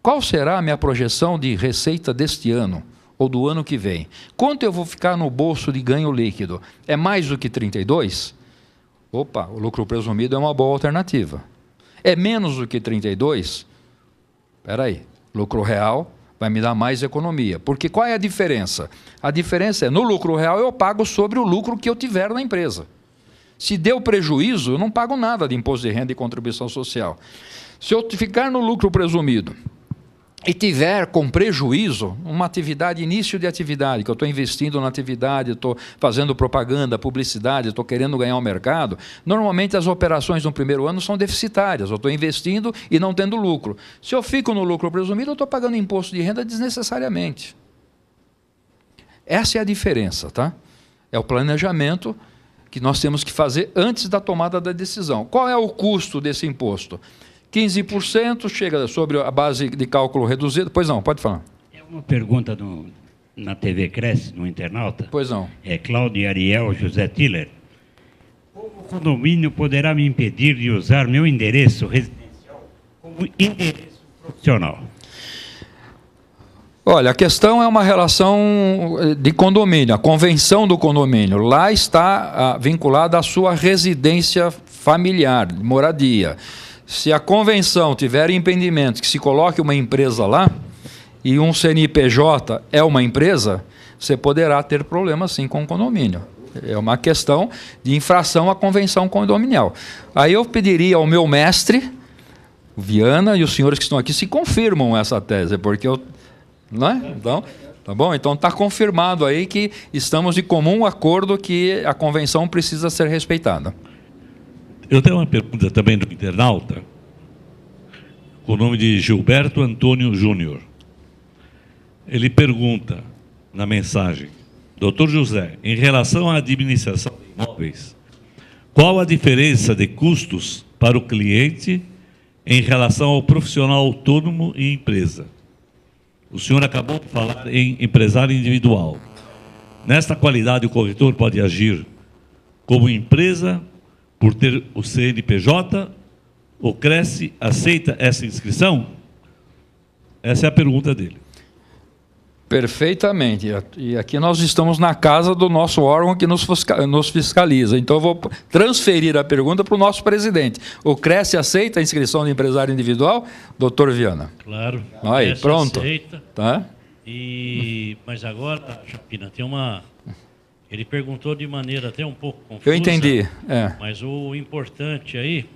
Qual será a minha projeção de receita deste ano ou do ano que vem? Quanto eu vou ficar no bolso de ganho líquido? É mais do que 32? Opa, o lucro presumido é uma boa alternativa. É menos do que 32? Espera aí, lucro real vai me dar mais economia. Porque qual é a diferença? A diferença é, no lucro real eu pago sobre o lucro que eu tiver na empresa. Se deu prejuízo, eu não pago nada de imposto de renda e contribuição social. Se eu ficar no lucro presumido e tiver com prejuízo, uma atividade, início de atividade, que eu estou investindo na atividade, estou fazendo propaganda, publicidade, estou querendo ganhar o mercado, normalmente as operações no primeiro ano são deficitárias, eu estou investindo e não tendo lucro. Se eu fico no lucro presumido, eu estou pagando imposto de renda desnecessariamente. Essa é a diferença, tá? É o planejamento que nós temos que fazer antes da tomada da decisão. Qual é o custo desse imposto? 15% chega sobre a base de cálculo reduzida. Pois não, pode falar. É uma pergunta na TV Cresce, no internauta. Pois não. É Cláudio Ariel José Tiller. Como o condomínio poderá me impedir de usar meu endereço residencial como endereço profissional? Olha, a questão é uma relação de condomínio, a convenção do condomínio. Lá está vinculada à sua residência familiar, moradia. Se a convenção tiver impedimento que se coloque uma empresa lá, e um CNPJ é uma empresa, você poderá ter problema sim com o condomínio. É uma questão de infração à convenção condominial. Aí eu pediria ao meu mestre, o Viana, e os senhores que estão aqui, se confirmam essa tese, porque eu... Não é? Então, tá bom? Então está confirmado aí que estamos de comum acordo que a convenção precisa ser respeitada. Eu tenho uma pergunta também do internauta, com o nome de Gilberto Antônio Júnior. Ele pergunta na mensagem: Dr. José, em relação à administração de imóveis, qual a diferença de custos para o cliente em relação ao profissional autônomo e empresa? O senhor acabou de falar em empresário individual. Nesta qualidade, o corretor pode agir como empresa por ter o CNPJ? O Cresce aceita essa inscrição? Essa é a pergunta dele. Perfeitamente. E aqui nós estamos na casa do nosso órgão que nos fiscaliza. Então eu vou transferir a pergunta para o nosso presidente. O Cresce aceita a inscrição de empresário individual? Doutor Viana. Claro. Aí, pronto. Aceita. Tá? Mas agora, Chapina, tem uma... Ele perguntou de maneira até um pouco confusa. Eu entendi. Mas o importante aí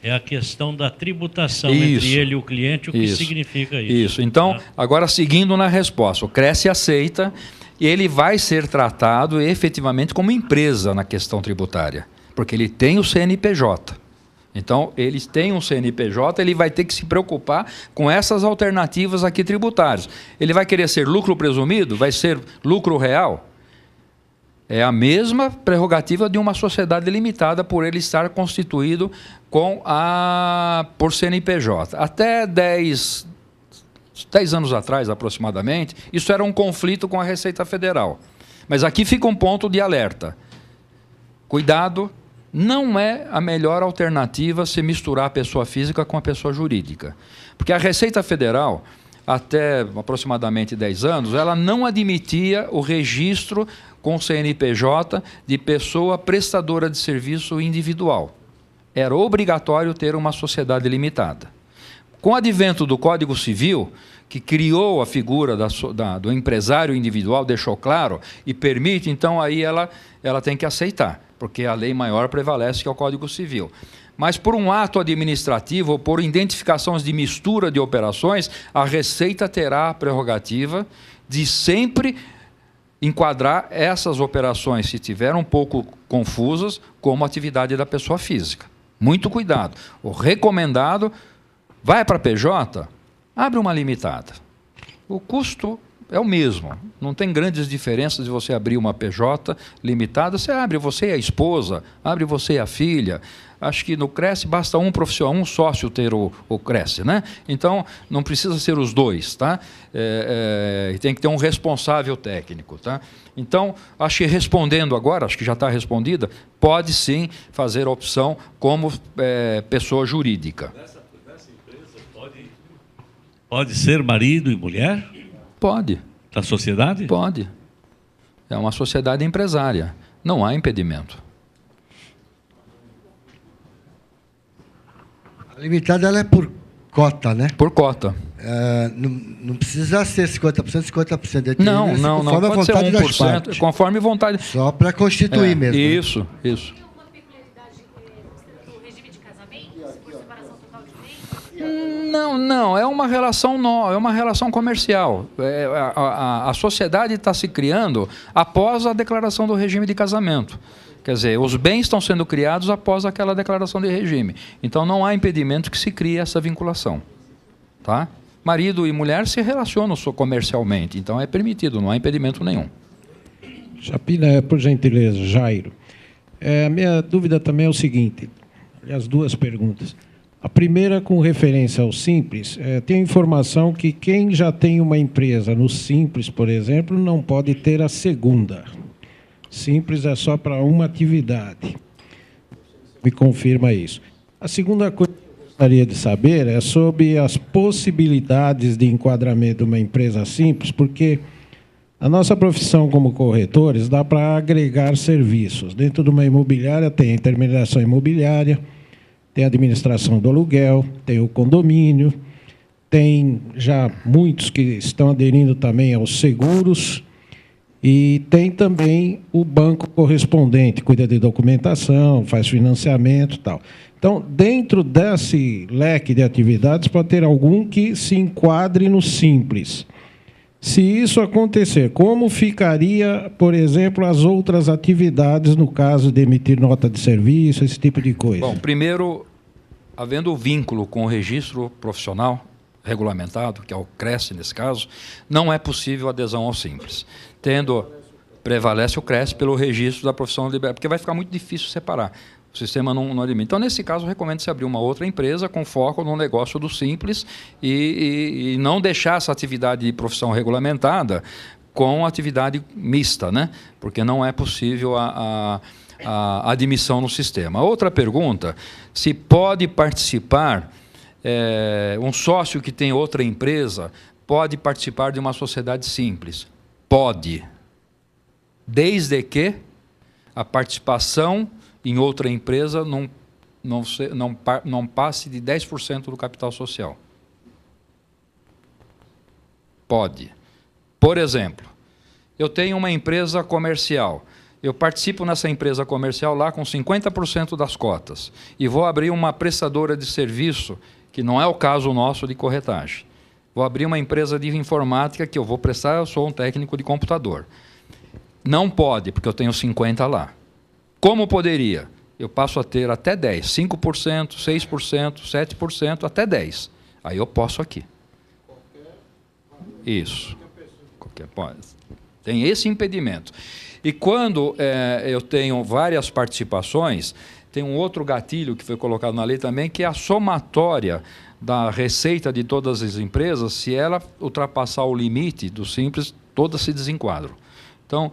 é a questão da tributação isso, entre ele e o cliente, o que significa isso. Isso. Então, tá? Agora seguindo na resposta, o Cresce aceita e ele vai ser tratado efetivamente como empresa na questão tributária, porque ele tem o CNPJ. Então, eles têm um CNPJ, ele vai ter que se preocupar com essas alternativas aqui tributárias. Ele vai querer ser lucro presumido? Vai ser lucro real? É a mesma prerrogativa de uma sociedade limitada por ele estar constituído por CNPJ. Até 10 anos atrás, aproximadamente, isso era um conflito com a Receita Federal. Mas aqui fica um ponto de alerta. Cuidado, não é a melhor alternativa se misturar a pessoa física com a pessoa jurídica. Porque a Receita Federal, até aproximadamente 10 anos, ela não admitia o registro com CNPJ de pessoa prestadora de serviço individual. Era obrigatório ter uma sociedade limitada. Com o advento do Código Civil, que criou a figura do empresário individual, deixou claro, e permite, então aí ela tem que aceitar, porque a lei maior prevalece, que é o Código Civil. Mas por um ato administrativo, ou por identificações de mistura de operações, a Receita terá a prerrogativa de sempre enquadrar essas operações, se tiver um pouco confusas, como atividade da pessoa física. Muito cuidado. O recomendado, vai para a PJ, abre uma limitada. O custo é o mesmo. Não tem grandes diferenças de você abrir uma PJ limitada. Você abre você e a esposa, abre você e a filha. Acho que no Cresce basta um profissional, um sócio ter o Cresce, né? Então, não precisa ser os dois, tá? Tem que ter um responsável técnico, tá? Então, acho que respondendo agora, acho que já está respondida, pode sim fazer a opção como pessoa jurídica. Nessa empresa pode ser marido e mulher? Pode. Da sociedade? Pode. É uma sociedade empresária. Não há impedimento. A limitada ela é por cota, né? Por cota. Não precisa ser 50%, 50%. Não. Conforme a Pode ser vontade das 1%, partes. conforme vontade. Só para constituir mesmo. Isso. Tem alguma peculiaridade do regime de casamento, se for separação total de bens? Não, é uma relação nova, é uma relação comercial. A sociedade está se criando após a declaração do regime de casamento. Quer dizer, os bens estão sendo criados após aquela declaração de regime. Então, não há impedimento que se crie essa vinculação. Tá? Marido e mulher se relacionam comercialmente, então é permitido, não há impedimento nenhum. Chapina, por gentileza, Jairo. A minha dúvida também é o seguinte, as duas perguntas. A primeira, com referência ao Simples, tem informação que quem já tem uma empresa no Simples, por exemplo, não pode ter a segunda. Simples é só para uma atividade. Me confirma isso. A segunda coisa que eu gostaria de saber é sobre as possibilidades de enquadramento de uma empresa simples, porque a nossa profissão como corretores dá para agregar serviços. Dentro de uma imobiliária tem a intermediação imobiliária, tem a administração do aluguel, tem o condomínio, tem já muitos que estão aderindo também aos seguros, e tem também o banco correspondente, cuida de documentação, faz financiamento e tal. Então, dentro desse leque de atividades, pode ter algum que se enquadre no Simples. Se isso acontecer, como ficaria, por exemplo, as outras atividades no caso de emitir nota de serviço, esse tipo de coisa? Bom, primeiro, havendo o vínculo com o registro profissional regulamentado, que é o Cresce nesse caso, não é possível adesão ao Simples. Prevalece o Cresce pelo registro da profissão liberal, porque vai ficar muito difícil separar. O sistema não admite. Então, nesse caso, eu recomendo se abrir uma outra empresa com foco no negócio do Simples e não deixar essa atividade de profissão regulamentada com atividade mista, né? Porque não é possível a admissão no sistema. Outra pergunta, se pode participar, um sócio que tem outra empresa pode participar de uma sociedade simples? Pode, desde que a participação em outra empresa não passe de 10% do capital social. Pode. Por exemplo, eu tenho uma empresa comercial, eu participo nessa empresa comercial lá com 50% das cotas e vou abrir uma prestadora de serviço, que não é o caso nosso de corretagem. Vou abrir uma empresa de informática que eu vou prestar, eu sou um técnico de computador. Não pode, porque eu tenho 50 lá. Como poderia? Eu passo a ter até 10, 5%, 6%, 7%, até 10%. Aí eu posso aqui. Isso. Qualquer pode. Tem esse impedimento. E quando eu tenho várias participações, tem um outro gatilho que foi colocado na lei também, que é a somatória da receita de todas as empresas. Se ela ultrapassar o limite do Simples, todas se desenquadram. Então,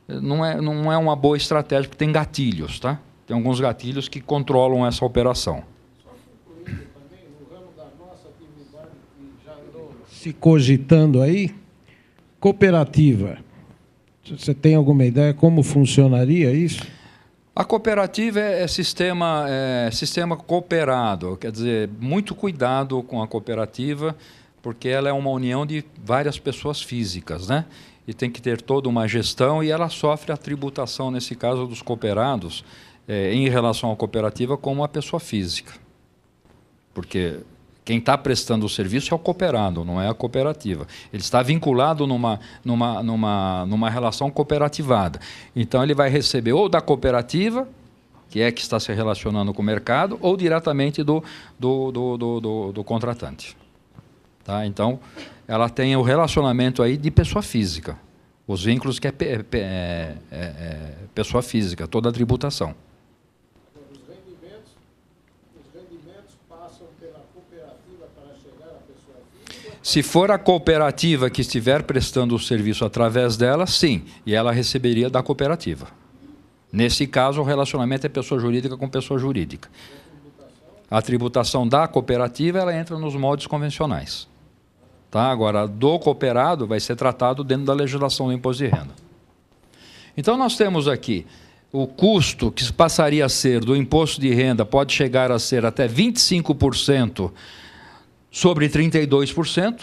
não é uma boa estratégia, porque tem gatilhos, tá? Tem alguns gatilhos que controlam essa operação. Só concluindo também, no ramo da nossa atividade, que já andou se cogitando aí, cooperativa. Você tem alguma ideia como funcionaria isso? A cooperativa é sistema cooperado, quer dizer, muito cuidado com a cooperativa, porque ela é uma união de várias pessoas físicas, né? E tem que ter toda uma gestão, e ela sofre a tributação, nesse caso dos cooperados, em relação à cooperativa, como a pessoa física. Porque quem está prestando o serviço é o cooperado, não é a cooperativa. Ele está vinculado numa relação cooperativada. Então, ele vai receber ou da cooperativa, que está se relacionando com o mercado, ou diretamente do contratante. Tá? Então, ela tem o relacionamento aí de pessoa física. Os vínculos que pessoa física, toda a tributação. Os rendimentos passam pela cooperativa para chegar à pessoa física? Se for a cooperativa que estiver prestando o serviço através dela, sim, e ela receberia da cooperativa. Nesse caso, o relacionamento é pessoa jurídica com pessoa jurídica. A tributação da cooperativa, ela entra nos moldes convencionais. Tá? Agora, do cooperado vai ser tratado dentro da legislação do imposto de renda. Então, nós temos aqui o custo que passaria a ser do imposto de renda, pode chegar a ser até 25% sobre 32%,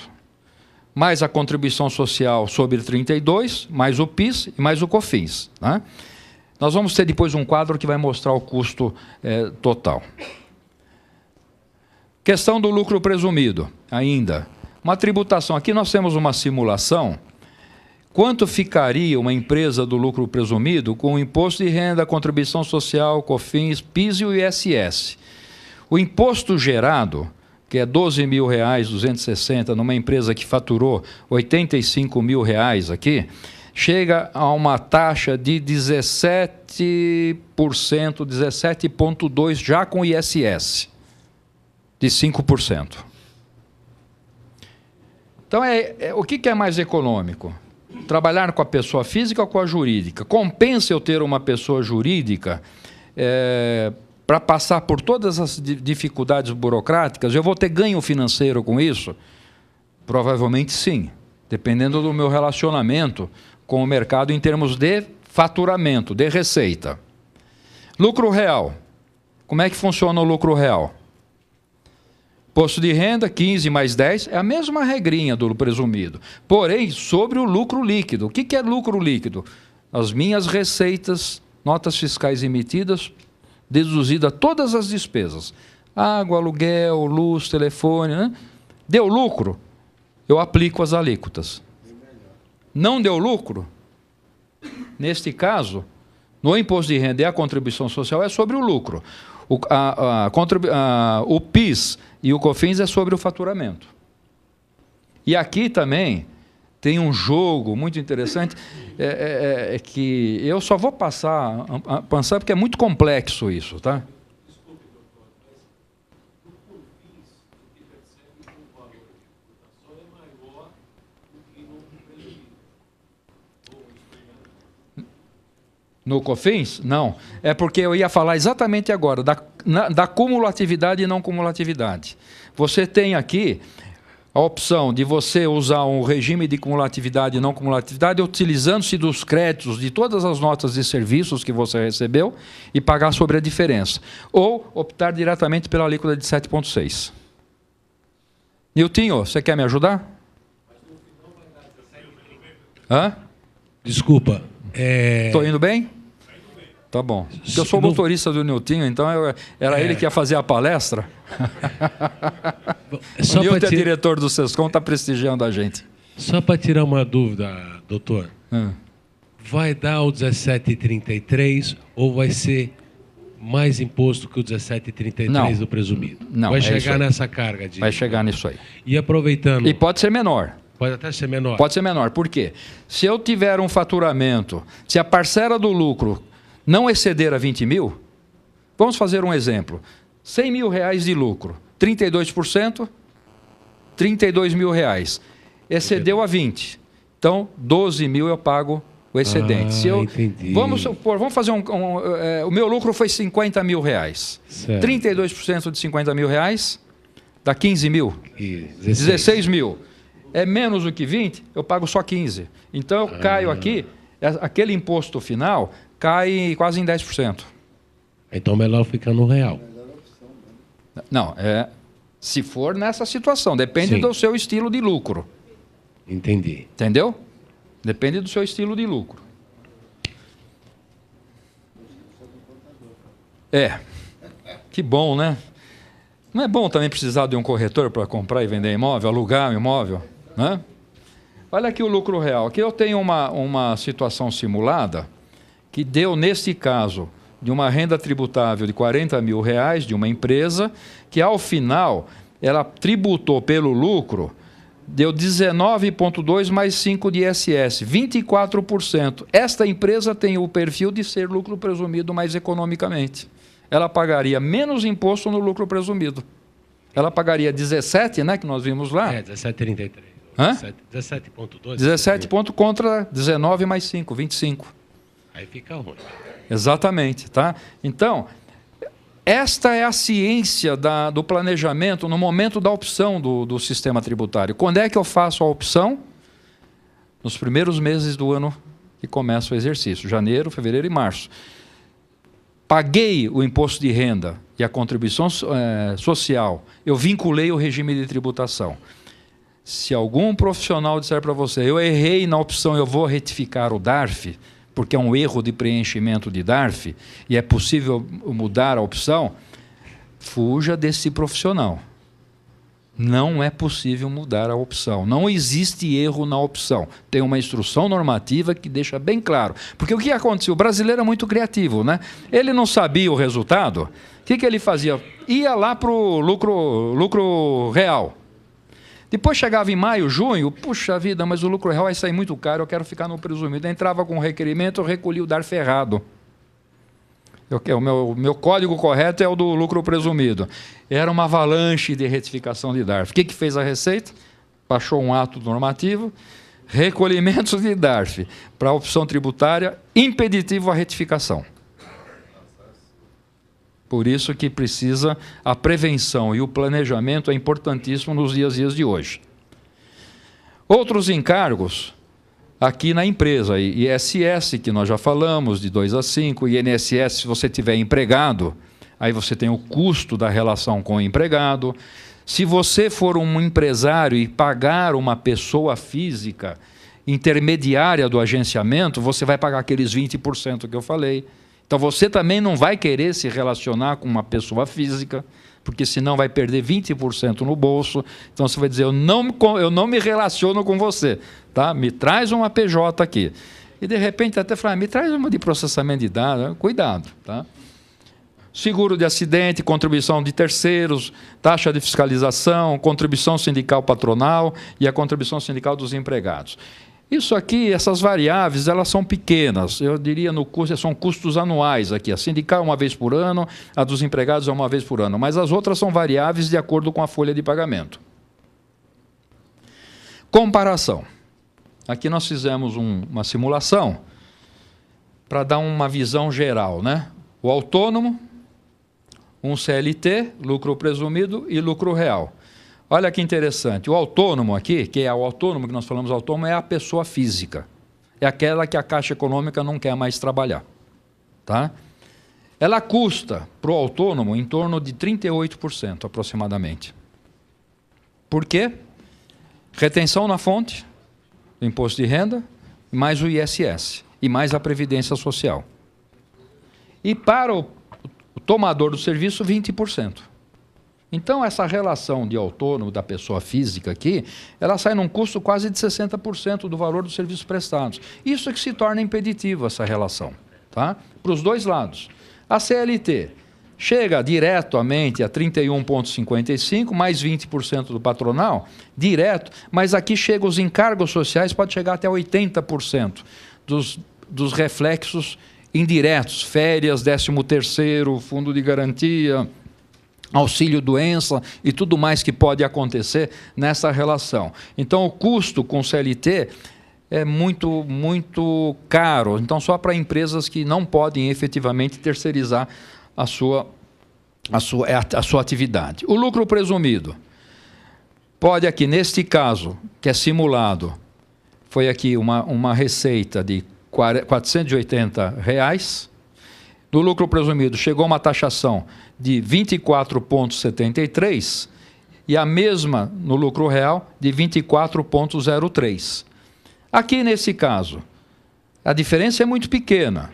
mais a contribuição social sobre 32%, mais o PIS e mais o COFINS. Né? Nós vamos ter depois um quadro que vai mostrar o custo total. Questão do lucro presumido, ainda. Uma tributação. Aqui nós temos uma simulação. Quanto ficaria uma empresa do lucro presumido com o imposto de renda, contribuição social, COFINS, PIS e o ISS? O imposto gerado, que é R$12.260 numa empresa que faturou R$85.000 aqui, chega a uma taxa de 17%, 17,2% já com ISS. De 5%. Então, o que é mais econômico? Trabalhar com a pessoa física ou com a jurídica? Compensa eu ter uma pessoa jurídica para passar por todas as dificuldades burocráticas? Eu vou ter ganho financeiro com isso? Provavelmente sim, dependendo do meu relacionamento com o mercado em termos de faturamento, de receita. Lucro real. Como é que funciona o lucro real? Imposto de renda, 15 mais 10, é a mesma regrinha do presumido. Porém, sobre o lucro líquido. O que é lucro líquido? As minhas receitas, notas fiscais emitidas, deduzida todas as despesas. Água, aluguel, luz, telefone. Né? Deu lucro? Eu aplico as alíquotas. Não deu lucro? Neste caso, no imposto de renda e a contribuição social é sobre o lucro. O PIS e o COFINS é sobre o faturamento. E aqui também tem um jogo muito interessante, que eu só vou passar porque é muito complexo isso, tá? Desculpe, doutor, mas no COFINS, o que percebe que o valor de tributação é maior do que no presumido. No COFINS? Não. É porque eu ia falar exatamente agora da cumulatividade e não cumulatividade. Você tem aqui a opção de você usar um regime de cumulatividade e não cumulatividade, utilizando-se dos créditos de todas as notas de serviços que você recebeu e pagar sobre a diferença. Ou optar diretamente pela alíquota de 7,6%. Niltinho, você quer me ajudar? Hã? Desculpa. Estou indo bem? Tá bom. Porque eu sou motorista do Niltinho, então era ele que ia fazer a palestra. O Nilton é diretor do SESCOM, está prestigiando a gente. Só para tirar uma dúvida, doutor. Vai dar o 17,33 ou vai ser mais imposto que o 17,33 do presumido? Não, vai chegar nessa carga? Vai chegar nisso aí. E aproveitando... E pode ser menor. Pode até ser menor. Pode ser menor. Por quê? Se eu tiver um faturamento, se a parcela do lucro não exceder a 20 mil, vamos fazer um exemplo. 100 mil reais de lucro, 32%, 32 mil reais. Excedeu a 20. Então, 12 mil eu pago o excedente. Entendi. Vamos supor, vamos fazer o meu lucro foi 50 mil reais. Certo. 32% de 50 mil reais dá 15 mil. 16 mil. É menos do que 20, eu pago só 15. Então, eu caio aqui, aquele imposto final cai quase em 10%. Então, melhor ficar no real. Não, se for nessa situação, depende do seu estilo de lucro. Entendi. Entendeu? Depende do seu estilo de lucro. Que bom, né? Não é bom também precisar de um corretor para comprar e vender imóvel, alugar um imóvel? Né? Olha aqui o lucro real. Aqui eu tenho uma situação simulada que deu, neste caso, de uma renda tributável de 40 mil reais de uma empresa que, ao final, ela tributou pelo lucro deu 19,2 mais 5 de ISS, 24%. Esta empresa tem o perfil de ser lucro presumido mais economicamente. Ela pagaria menos imposto no lucro presumido. Ela pagaria 17, né, que nós vimos lá. 17,33. Hã? 17,2. 17 ponto contra 19 mais 5, 25. Aí fica ruim. Exatamente, tá? Então, esta é a ciência do planejamento no momento da opção do sistema tributário. Quando é que eu faço a opção? Nos primeiros meses do ano que começa o exercício, janeiro, fevereiro e março. Paguei o imposto de renda e a contribuição social, eu vinculei o regime de tributação. Se algum profissional disser para você, eu errei na opção, eu vou retificar o DARF, porque é um erro de preenchimento de DARF, e é possível mudar a opção, fuja desse profissional. Não é possível mudar a opção. Não existe erro na opção. Tem uma instrução normativa que deixa bem claro. Porque o que aconteceu? O brasileiro é muito criativo, né? Ele não sabia o resultado. O que ele fazia? Ia lá para o lucro real. Depois chegava em maio, junho, puxa vida, mas o lucro real vai sair muito caro, eu quero ficar no presumido. Entrava com um requerimento, eu recolhi o DARF errado. O meu código correto é o do lucro presumido. Era uma avalanche de retificação de DARF. O que fez a Receita? Baixou um ato normativo, recolhimentos de DARF para a opção tributária, impeditivo à retificação. Por isso que precisa a prevenção e o planejamento é importantíssimo nos dias de hoje. Outros encargos aqui na empresa, ISS, que nós já falamos, de 2 a 5, INSS, se você tiver empregado, aí você tem o custo da relação com o empregado. Se você for um empresário e pagar uma pessoa física intermediária do agenciamento, você vai pagar aqueles 20% que eu falei. Então você também não vai querer se relacionar com uma pessoa física, porque senão vai perder 20% no bolso. Então você vai dizer, eu não me relaciono com você, tá? Me traz uma PJ aqui. E de repente até fala, me traz uma de processamento de dados, cuidado, tá? Seguro de acidente, contribuição de terceiros, taxa de fiscalização, contribuição sindical patronal e a contribuição sindical dos empregados. Isso aqui, essas variáveis, elas são pequenas. Eu diria, no custo, são custos anuais aqui. A sindical é uma vez por ano, a dos empregados é uma vez por ano. Mas as outras são variáveis de acordo com a folha de pagamento. Comparação. Aqui nós fizemos uma simulação para dar uma visão geral, né? O autônomo, um CLT, lucro presumido e lucro real. Olha que interessante, o autônomo aqui, que é o autônomo que nós falamos autônomo, é a pessoa física. É aquela que a Caixa Econômica não quer mais trabalhar. Tá? Ela custa para o autônomo em torno de 38% aproximadamente. Por quê? Retenção na fonte, do imposto de renda, mais o ISS e mais a Previdência Social. E para o tomador do serviço, 20%. Então, essa relação de autônomo da pessoa física aqui, ela sai num custo quase de 60% do valor dos serviços prestados. Isso é que se torna impeditivo, essa relação, tá? Para os dois lados. A CLT chega diretamente a 31,55, mais 20% do patronal, direto, mas aqui chega os encargos sociais, pode chegar até 80% dos reflexos indiretos, férias, 13º, fundo de garantia, auxílio-doença e tudo mais que pode acontecer nessa relação. Então, o custo com CLT é muito, muito caro. Então, só para empresas que não podem efetivamente terceirizar a sua atividade. O lucro presumido pode aqui, neste caso, que é simulado, foi aqui uma receita de R$ 480. Do lucro presumido chegou uma taxação de 24,73 e a mesma no lucro real de 24,03. Aqui nesse caso, a diferença é muito pequena.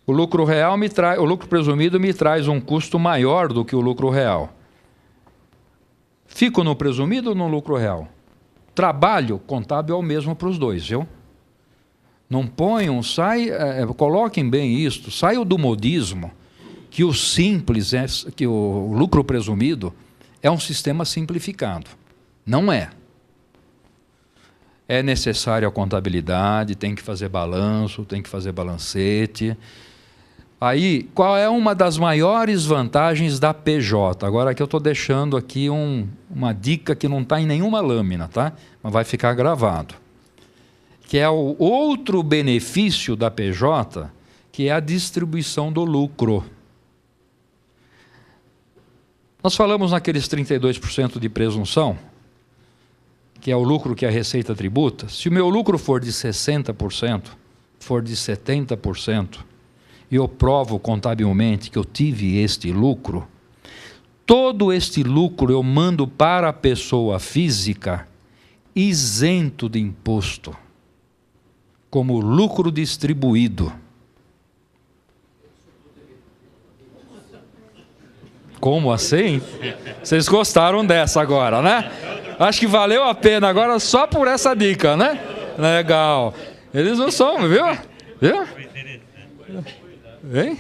O lucro real o lucro presumido me traz um custo maior do que o lucro real. Fico no presumido ou no lucro real? Trabalho contábil é o mesmo para os dois, viu? Não ponham, coloquem bem isto, saiam do modismo que o simples, que o lucro presumido é um sistema simplificado. Não é. É necessária a contabilidade, tem que fazer balanço, tem que fazer balancete. Aí, qual é uma das maiores vantagens da PJ? Agora aqui eu estou deixando aqui uma dica que não está em nenhuma lâmina, tá? Mas vai ficar gravado. Que é o outro benefício da PJ, que é a distribuição do lucro. Nós falamos naqueles 32% de presunção, que é o lucro que a Receita tributa. Se o meu lucro for de 60%, for de 70%, e eu provo contabilmente que eu tive este lucro, todo este lucro eu mando para a pessoa física isento de imposto, como lucro distribuído. Como assim? Vocês gostaram dessa agora, né? Acho que valeu a pena agora só por essa dica, né? Legal. Eles não são, viu? Viu? Hein?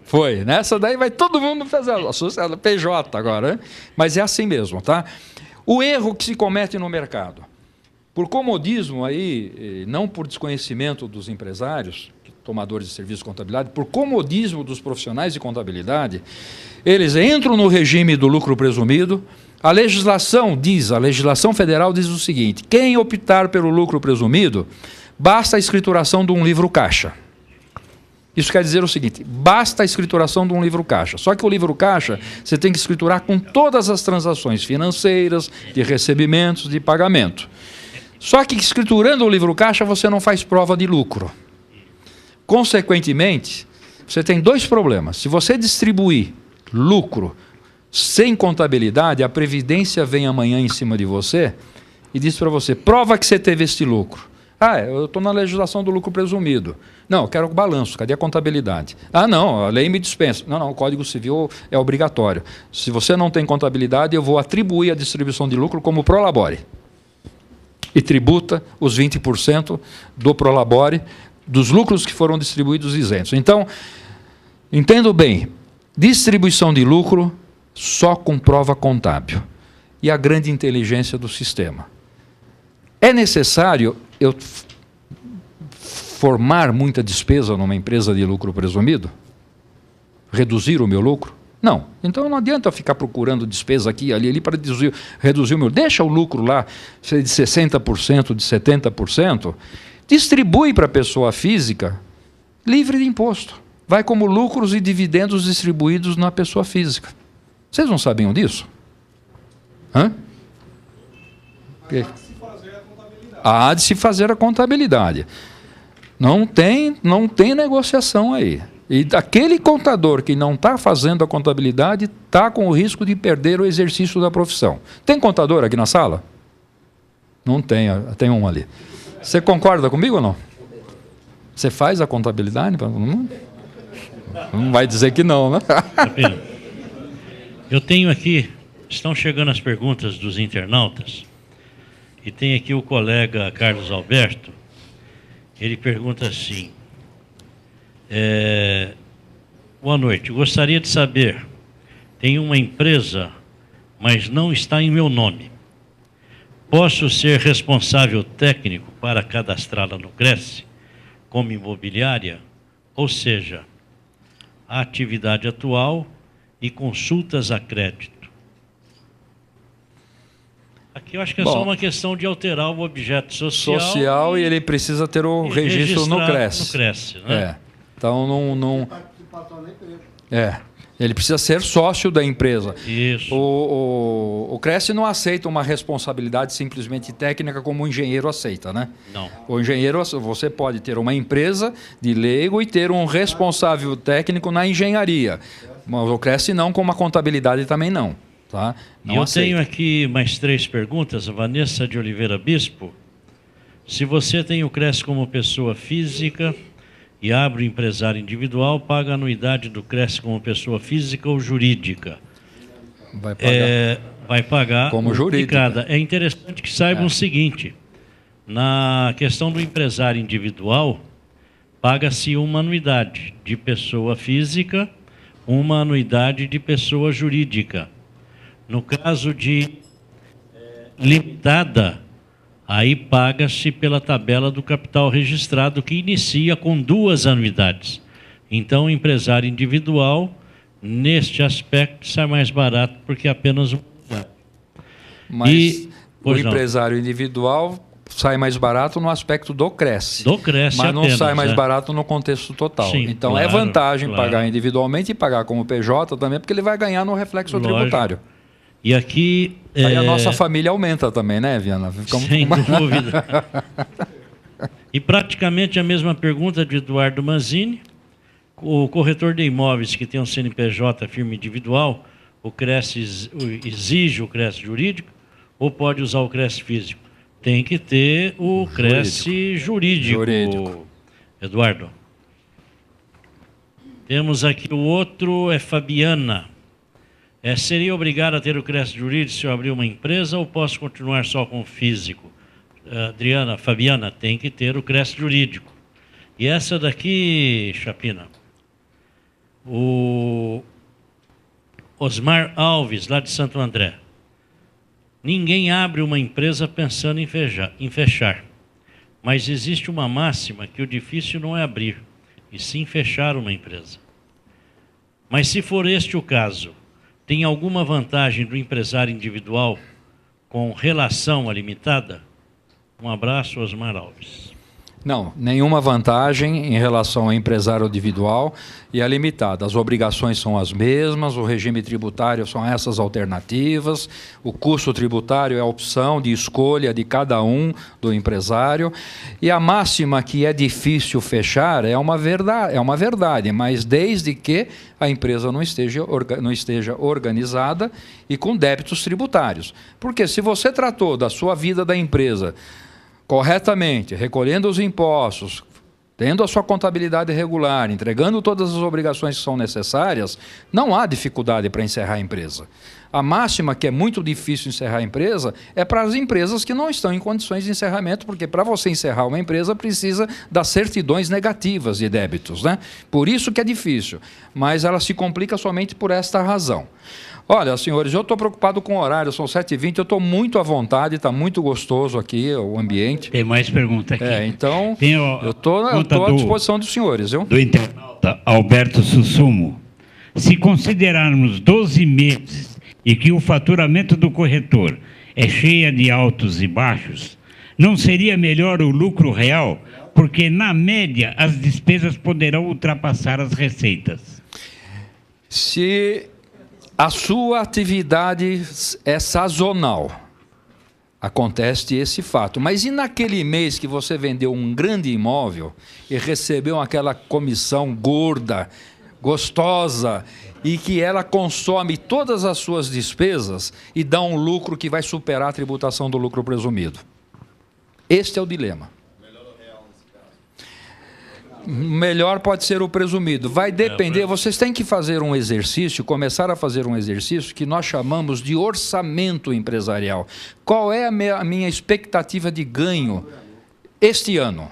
Foi. Nessa daí vai todo mundo fazer a PJ agora, né? Mas é assim mesmo, tá? O erro que se comete no mercado, por comodismo aí, não por desconhecimento dos empresários, tomadores de serviço de contabilidade, por comodismo dos profissionais de contabilidade, eles entram no regime do lucro presumido. A legislação federal diz o seguinte: quem optar pelo lucro presumido, basta a escrituração de um livro caixa. Isso quer dizer o seguinte: basta a escrituração de um livro caixa. Só que o livro caixa você tem que escriturar com todas as transações financeiras, de recebimentos, de pagamento. Só que escriturando o livro caixa você não faz prova de lucro. Consequentemente, você tem dois problemas. Se você distribuir lucro sem contabilidade, a Previdência vem amanhã em cima de você e diz para você: prova que você teve este lucro. Ah, eu estou na legislação do lucro presumido. Não, eu quero balanço, cadê a contabilidade? Ah, não, a lei me dispensa. Não, o Código Civil é obrigatório. Se você não tem contabilidade, eu vou atribuir a distribuição de lucro como prolabore. E tributa os 20% do prolabore dos lucros que foram distribuídos isentos. Então, entendo bem, distribuição de lucro só com prova contábil. E a grande inteligência do sistema. É necessário eu formar muita despesa numa empresa de lucro presumido? Reduzir o meu lucro? Não. Então não adianta ficar procurando despesa aqui, ali para reduzir o meu. Deixa o lucro lá, de 60%, de 70%, distribui para a pessoa física livre de imposto. Vai como lucros e dividendos distribuídos na pessoa física. Vocês não sabiam disso? Hã? Há de se fazer a contabilidade. Não tem negociação aí. E aquele contador que não está fazendo a contabilidade está com o risco de perder o exercício da profissão. Tem contador aqui na sala? Não tem, tem um ali. Você concorda comigo ou não? Você faz a contabilidade? Não vai dizer que não, né? Eu tenho aqui, estão chegando as perguntas dos internautas, e tem aqui o colega Carlos Alberto. Ele pergunta assim: boa noite, gostaria de saber, tenho uma empresa, mas não está em meu nome. Posso ser responsável técnico para cadastrá-la no Cresce como imobiliária? Ou seja, a atividade atual e consultas a crédito. Aqui eu acho que é só uma questão de alterar o objeto social e ele precisa ter o registro no Cresce. No Cresce, né? Então não ele precisa ser sócio da empresa. Isso. O Cresce não aceita uma responsabilidade simplesmente técnica como o engenheiro aceita, né? Não. O engenheiro, você pode ter uma empresa de leigo e ter um responsável técnico na engenharia. Mas o Cresce não, como a contabilidade também não. Tá? Não aceita. Tenho aqui mais 3 perguntas. A Vanessa de Oliveira Bispo. Se você tem o Cresce como pessoa física e abre o empresário individual, paga a anuidade do Cresce como pessoa física ou jurídica? Vai pagar como jurídica. É interessante que saibam o seguinte: na questão do empresário individual, paga-se uma anuidade de pessoa física, uma anuidade de pessoa jurídica. No caso de limitada, aí paga-se pela tabela do capital registrado, que inicia com 2 anuidades. Então, o empresário individual, neste aspecto, sai mais barato, porque é apenas um. Mas o empresário individual sai mais barato no aspecto do Cresce. Do Cresce mas não apenas, sai mais barato no contexto total. Sim, então claro, é vantagem claro. pagar individualmente e pagar como PJ também, porque ele vai ganhar no reflexo tributário. E aqui... Aí a nossa família aumenta também, né, Viana? Sem dúvida. E praticamente a mesma pergunta de Eduardo Manzini. O corretor de imóveis que tem um CNPJ firme individual, o Cresce exige o Cresce jurídico ou pode usar o Cresce físico? Tem que ter o Cresce jurídico. Eduardo. Temos aqui o outro, é Fabiana. Seria obrigado a ter o Cresce jurídico se eu abrir uma empresa ou posso continuar só com o físico? Fabiana, tem que ter o Cresce jurídico. E essa daqui, Chapina, o Osmar Alves, lá de Santo André. Ninguém abre uma empresa pensando em fechar. Mas existe uma máxima que o difícil não é abrir, e sim fechar uma empresa. Mas se for este o caso, tem alguma vantagem do empresário individual com relação à limitada? Um abraço, Osmar Alves. Não, nenhuma vantagem em relação ao empresário individual e à limitada. As obrigações são as mesmas, o regime tributário são essas alternativas, o custo tributário é a opção de escolha de cada um do empresário. E a máxima que é difícil fechar é uma verdade, mas desde que a empresa não esteja organizada e com débitos tributários. Porque se você tratou da sua vida da empresa corretamente, recolhendo os impostos, tendo a sua contabilidade regular, entregando todas as obrigações que são necessárias, não há dificuldade para encerrar a empresa. A máxima que é muito difícil encerrar a empresa é para as empresas que não estão em condições de encerramento, porque para você encerrar uma empresa precisa das certidões negativas de débitos, né? Por isso que é difícil, mas ela se complica somente por esta razão. Olha, senhores, eu estou preocupado com o horário, são 7h20, eu estou muito à vontade, está muito gostoso aqui o ambiente. Tem mais pergunta aqui. Então, eu estou à disposição dos senhores, viu? Do internauta Alberto Sussumo. Se considerarmos 12 meses e que o faturamento do corretor é cheia de altos e baixos, não seria melhor o lucro real? Porque, na média, as despesas poderão ultrapassar as receitas. Se a sua atividade é sazonal, acontece esse fato. Mas e naquele mês que você vendeu um grande imóvel e recebeu aquela comissão gorda, gostosa, e que ela consome todas as suas despesas e dá um lucro que vai superar a tributação do lucro presumido? Este é o dilema. Melhor pode ser o presumido. Vai depender, vocês têm que fazer um exercício, começar a fazer um exercício que nós chamamos de orçamento empresarial. Qual é a minha expectativa de ganho este ano?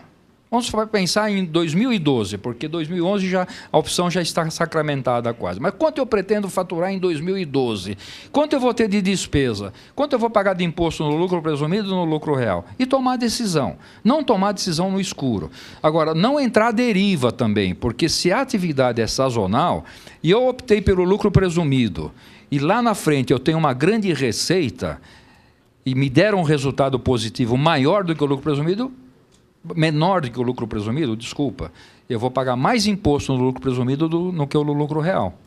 Vamos pensar em 2012, porque 2011 a opção já está sacramentada quase. Mas quanto eu pretendo faturar em 2012? Quanto eu vou ter de despesa? Quanto eu vou pagar de imposto no lucro presumido e no lucro real? E tomar decisão. Não tomar decisão no escuro. Agora, não entrar à deriva também, porque se a atividade é sazonal e eu optei pelo lucro presumido e lá na frente eu tenho uma grande receita e me deram um resultado positivo maior do que o lucro presumido, menor do que o lucro presumido, desculpa, eu vou pagar mais imposto no lucro presumido do que o lucro real.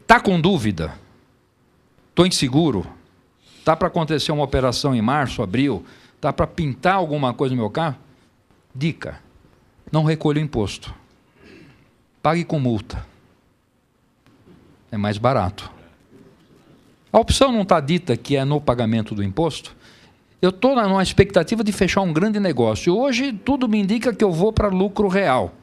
Está com dúvida? Estou inseguro? Está para acontecer uma operação em março, abril? Está para pintar alguma coisa no meu carro? Dica: não recolha o imposto. Pague com multa. É mais barato. A opção não está dita que é no pagamento do imposto? Eu estou numa expectativa de fechar um grande negócio. Hoje, tudo me indica que eu vou para lucro real,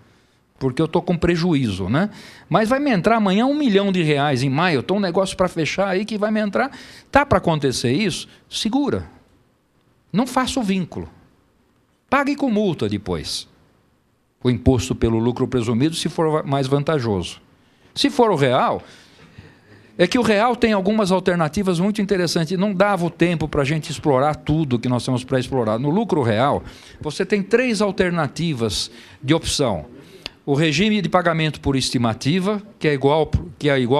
porque eu estou com prejuízo, né? Mas vai me entrar amanhã R$1 milhão em maio. Eu estou um negócio para fechar aí que vai me entrar. Está para acontecer isso? Segura. Não faça o vínculo. Pague com multa depois o imposto pelo lucro presumido, se for mais vantajoso. Se for o real, É que o real tem algumas alternativas muito interessantes. Não dava o tempo para a gente explorar tudo que nós temos para explorar. No lucro real, você tem 3 alternativas de opção. O regime de pagamento por estimativa, que é igual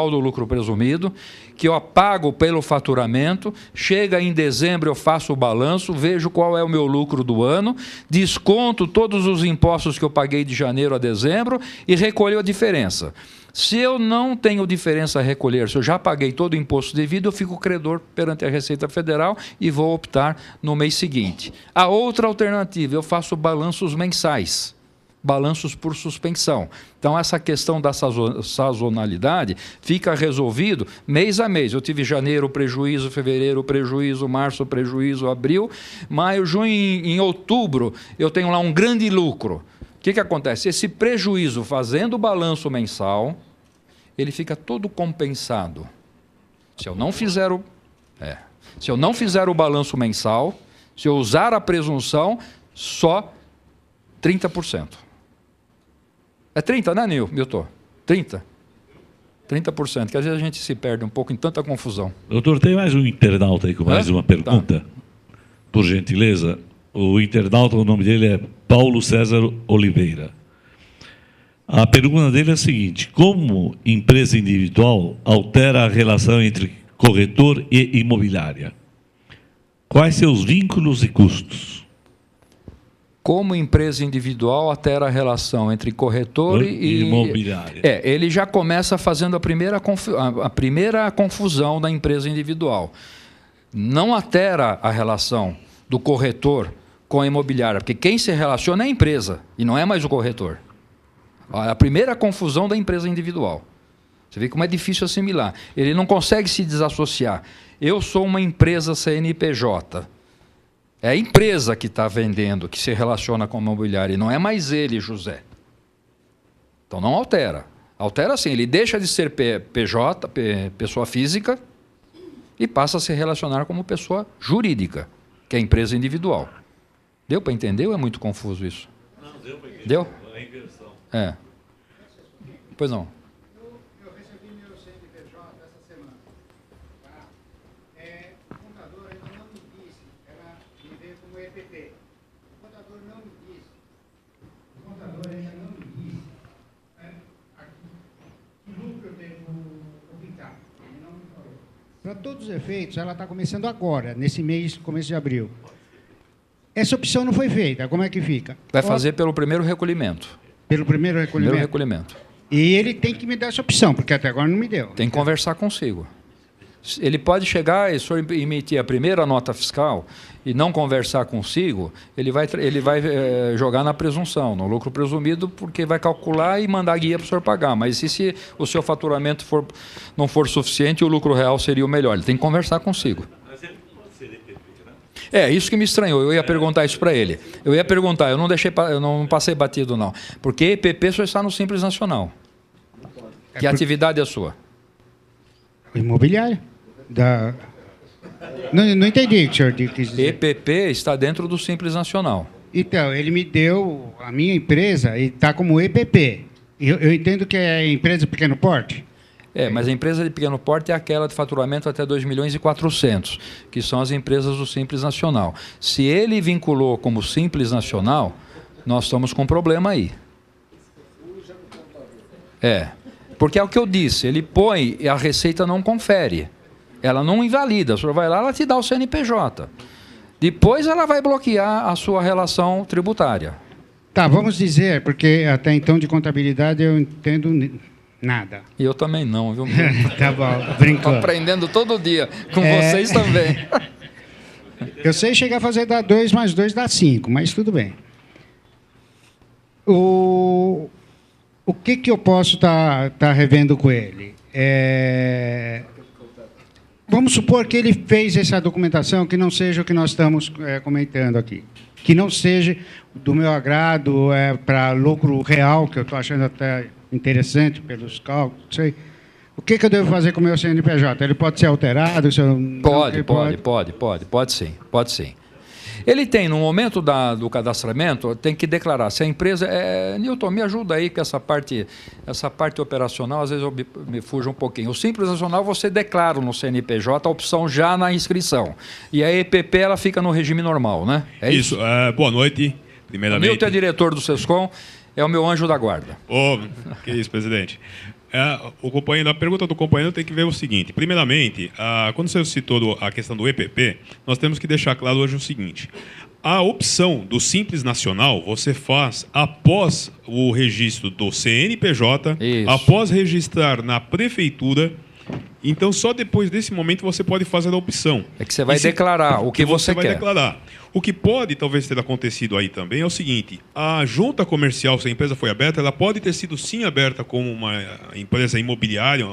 do lucro presumido, que eu pago pelo faturamento, chega em dezembro, eu faço o balanço, vejo qual é o meu lucro do ano, desconto todos os impostos que eu paguei de janeiro a dezembro e recolho a diferença. Se eu não tenho diferença a recolher, se eu já paguei todo o imposto devido, eu fico credor perante a Receita Federal e vou optar no mês seguinte. A outra alternativa, eu faço balanços mensais, balanços por suspensão. Então, essa questão da sazonalidade fica resolvido mês a mês. Eu tive janeiro prejuízo, fevereiro prejuízo, março prejuízo, abril, maio, junho em outubro, eu tenho lá um grande lucro. O que acontece? Esse prejuízo, fazendo o balanço mensal, ele fica todo compensado. Se eu não fizer o balanço mensal, se eu usar a presunção, só 30%. É 30%, né, Milton? 30%. 30%, que às vezes a gente se perde um pouco em tanta confusão. Doutor, tem mais um internauta aí com mais uma pergunta? Tá. Por gentileza. O internauta, o nome dele é Paulo César Oliveira. A pergunta dele é a seguinte: como empresa individual altera a relação entre corretor e imobiliária? Quais seus vínculos e custos? Como empresa individual altera a relação entre corretor e imobiliária? Ele já começa fazendo a primeira confusão da empresa individual. Não altera a relação do corretor com a imobiliária, porque quem se relaciona é a empresa e não é mais o corretor. A primeira confusão da empresa individual. Você vê como é difícil assimilar. Ele não consegue se desassociar. Eu sou uma empresa CNPJ. É a empresa que está vendendo, que se relaciona com a imobiliária, e não é mais ele, José. Então não altera. Altera sim, ele deixa de ser PJ, pessoa física, e passa a se relacionar como pessoa jurídica, que é a empresa individual. Deu para entender ou é muito confuso isso? Não, deu para entender. Deu? É a inversão. É. Pois não. Eu recebi meu CNPJ essa semana. Tá? O contador ainda não me disse, ela me veio como EPP. O contador ainda não me disse que lucro eu devo aplicar. Ele não me falou. Para todos os efeitos, ela está começando agora, nesse mês, começo de abril. Essa opção não foi feita, como é que fica? Vai fazer pelo primeiro recolhimento. Pelo primeiro recolhimento? Primeiro recolhimento. E ele tem que me dar essa opção, porque até agora não me deu. Tem que conversar consigo. Ele pode chegar e se for emitir a primeira nota fiscal e não conversar consigo, ele vai jogar na presunção, no lucro presumido, porque vai calcular e mandar a guia para o senhor pagar. Mas se o seu faturamento não for suficiente, o lucro real seria o melhor. Ele tem que conversar consigo. É, isso que me estranhou. Eu ia perguntar isso para ele. Eu ia perguntar, eu não passei batido, não. Porque EPP só está no Simples Nacional. Que atividade é a sua? Imobiliária. Não entendi o que o senhor quis dizer. EPP está dentro do Simples Nacional. Então, ele me deu a minha empresa e está como EPP. Eu entendo que é empresa de pequeno porte. Mas a empresa de pequeno porte é aquela de faturamento até 2.400.000, que são as empresas do Simples Nacional. Se ele vinculou como Simples Nacional, nós estamos com um problema aí. Porque é o que eu disse, ele põe e a Receita não confere. Ela não invalida, o senhor vai lá, ela te dá o CNPJ. Depois ela vai bloquear a sua relação tributária. Tá, vamos dizer, porque até então de contabilidade eu entendo nada. E eu também não, viu? Tá bom, brincando. Estou aprendendo todo dia, com vocês também. Eu sei chegar a fazer dar 2 mais 2 dá 5, mas tudo bem. O que eu posso tá revendo com ele? Vamos supor que ele fez essa documentação que não seja o que nós estamos comentando aqui. Que não seja do meu agrado para lucro real, que eu estou achando até interessante pelos cálculos, não sei. O que eu devo fazer com o meu CNPJ? Ele pode ser alterado? Pode sim. Ele tem, no momento do cadastramento, tem que declarar se a empresa... Newton, me ajuda aí, que essa parte operacional, às vezes me fuja um pouquinho. O Simples Nacional, você declara no CNPJ a opção já na inscrição. E a EPP, ela fica no regime normal, né? É isso? Boa noite, primeiramente. O Newton é diretor do SESCOM, é o meu anjo da guarda. Que isso, presidente. A pergunta do companheiro tem que ver o seguinte. Primeiramente, quando você citou a questão do EPP, nós temos que deixar claro hoje o seguinte. A opção do Simples Nacional você faz após o registro do CNPJ, após registrar na prefeitura. Então, só depois desse momento você pode fazer a opção. É que você vai declarar o que você quer. Vai declarar. O que pode talvez ter acontecido aí também é o seguinte: a junta comercial, se a empresa foi aberta, ela pode ter sido sim aberta como uma empresa imobiliária,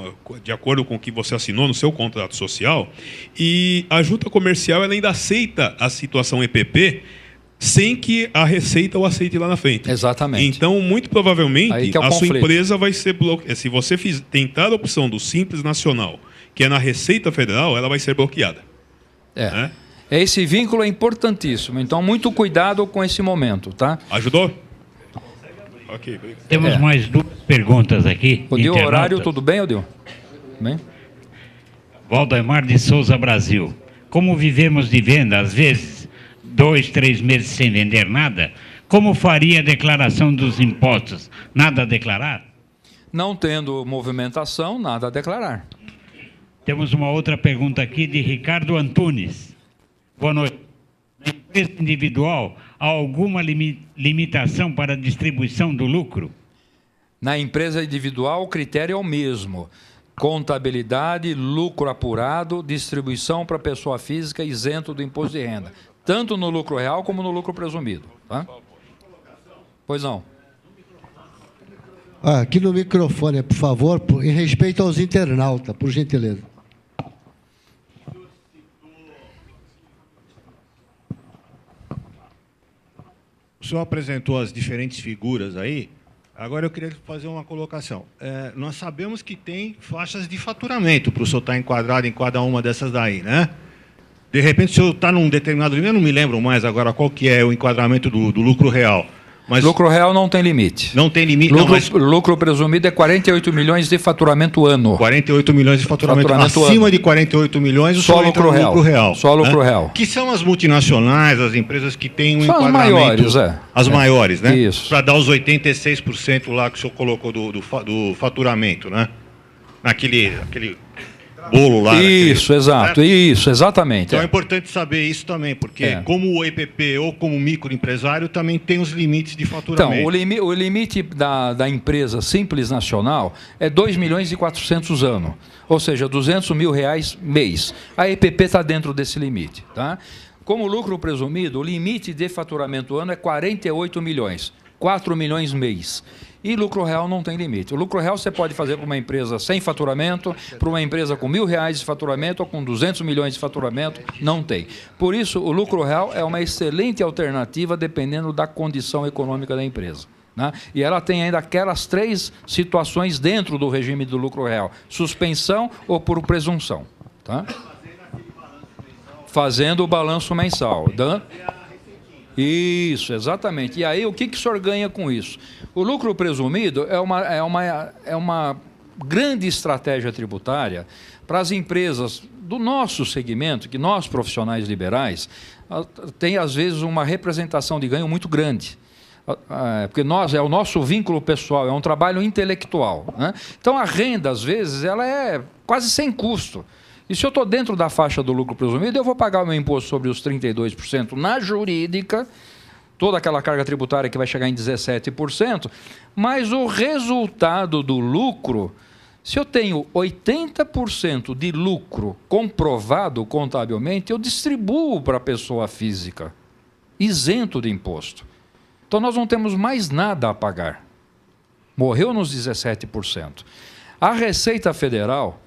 de acordo com o que você assinou no seu contrato social, e a junta comercial ela ainda aceita a situação EPP sem que a Receita o aceite lá na frente. Exatamente. Então, muito provavelmente, a sua empresa vai ser bloqueada. Se você tentar a opção do Simples Nacional, que é na Receita Federal, ela vai ser bloqueada. Esse vínculo é importantíssimo. Então, muito cuidado com esse momento, tá? Ajudou? Ok, obrigado. Temos mais duas perguntas aqui. O horário, tudo bem, Odil? Bem? Valdemar de Souza, Brasil. Como vivemos de venda, às vezes 2, 3 meses sem vender nada, como faria a declaração dos impostos? Nada a declarar? Não tendo movimentação, nada a declarar. Temos uma outra pergunta aqui de Ricardo Antunes. Boa noite. Na empresa individual, há alguma limitação para a distribuição do lucro? Na empresa individual, o critério é o mesmo. Contabilidade, lucro apurado, distribuição para pessoa física isento do imposto de renda. Tanto no lucro real como no lucro presumido. Tá? Pois não. Aqui no microfone, por favor, em respeito aos internautas, por gentileza. O senhor apresentou as diferentes figuras aí. Agora eu queria fazer uma colocação. Nós sabemos que tem faixas de faturamento para o senhor estar enquadrado em cada uma dessas daí, né? De repente, o senhor está num determinado limite, eu não me lembro mais agora qual que é o enquadramento do lucro real. Mas lucro real não tem limite. Não tem limite. Lucro presumido é 48 milhões de faturamento ano. 48 milhões de faturamento acima ano. De 48 milhões, o só lucro real. Lucro real. Só lucro real. Que são as multinacionais, as empresas que têm um são enquadramento. As maiores, As maiores, né? Isso. Para dar os 86% lá que o senhor colocou do faturamento, né? Naquele bolo lá. Isso, exato. Isso, exatamente. Então é importante saber isso também, porque como o EPP ou como microempresário também tem os limites de faturamento. Então, o limite da empresa Simples Nacional é 2 milhões e 400 ano, ou seja, 200 mil reais mês. A EPP está dentro desse limite. Tá? Como lucro presumido, o limite de faturamento ano é 48 milhões, 4 milhões mês. E lucro real não tem limite. O lucro real você pode fazer para uma empresa sem faturamento, para uma empresa com R$1.000 de faturamento ou com 200 milhões de faturamento, não tem. Por isso, o lucro real é uma excelente alternativa dependendo da condição econômica da empresa. Né? E ela tem ainda aquelas 3 situações dentro do regime do lucro real: suspensão ou por presunção. Tá? Fazendo o balanço mensal. Isso, exatamente. E aí, o que o senhor ganha com isso? O lucro presumido é uma grande estratégia tributária para as empresas do nosso segmento, que nós, profissionais liberais, tem, às vezes, uma representação de ganho muito grande. Porque é o nosso vínculo pessoal, é um trabalho intelectual. Né? Então, a renda, às vezes, ela é quase sem custo. E se eu estou dentro da faixa do lucro presumido, eu vou pagar o meu imposto sobre os 32% na jurídica, toda aquela carga tributária que vai chegar em 17%, mas o resultado do lucro, se eu tenho 80% de lucro comprovado contabilmente, eu distribuo para a pessoa física, isento de imposto. Então, nós não temos mais nada a pagar. Morreu nos 17%. A Receita Federal,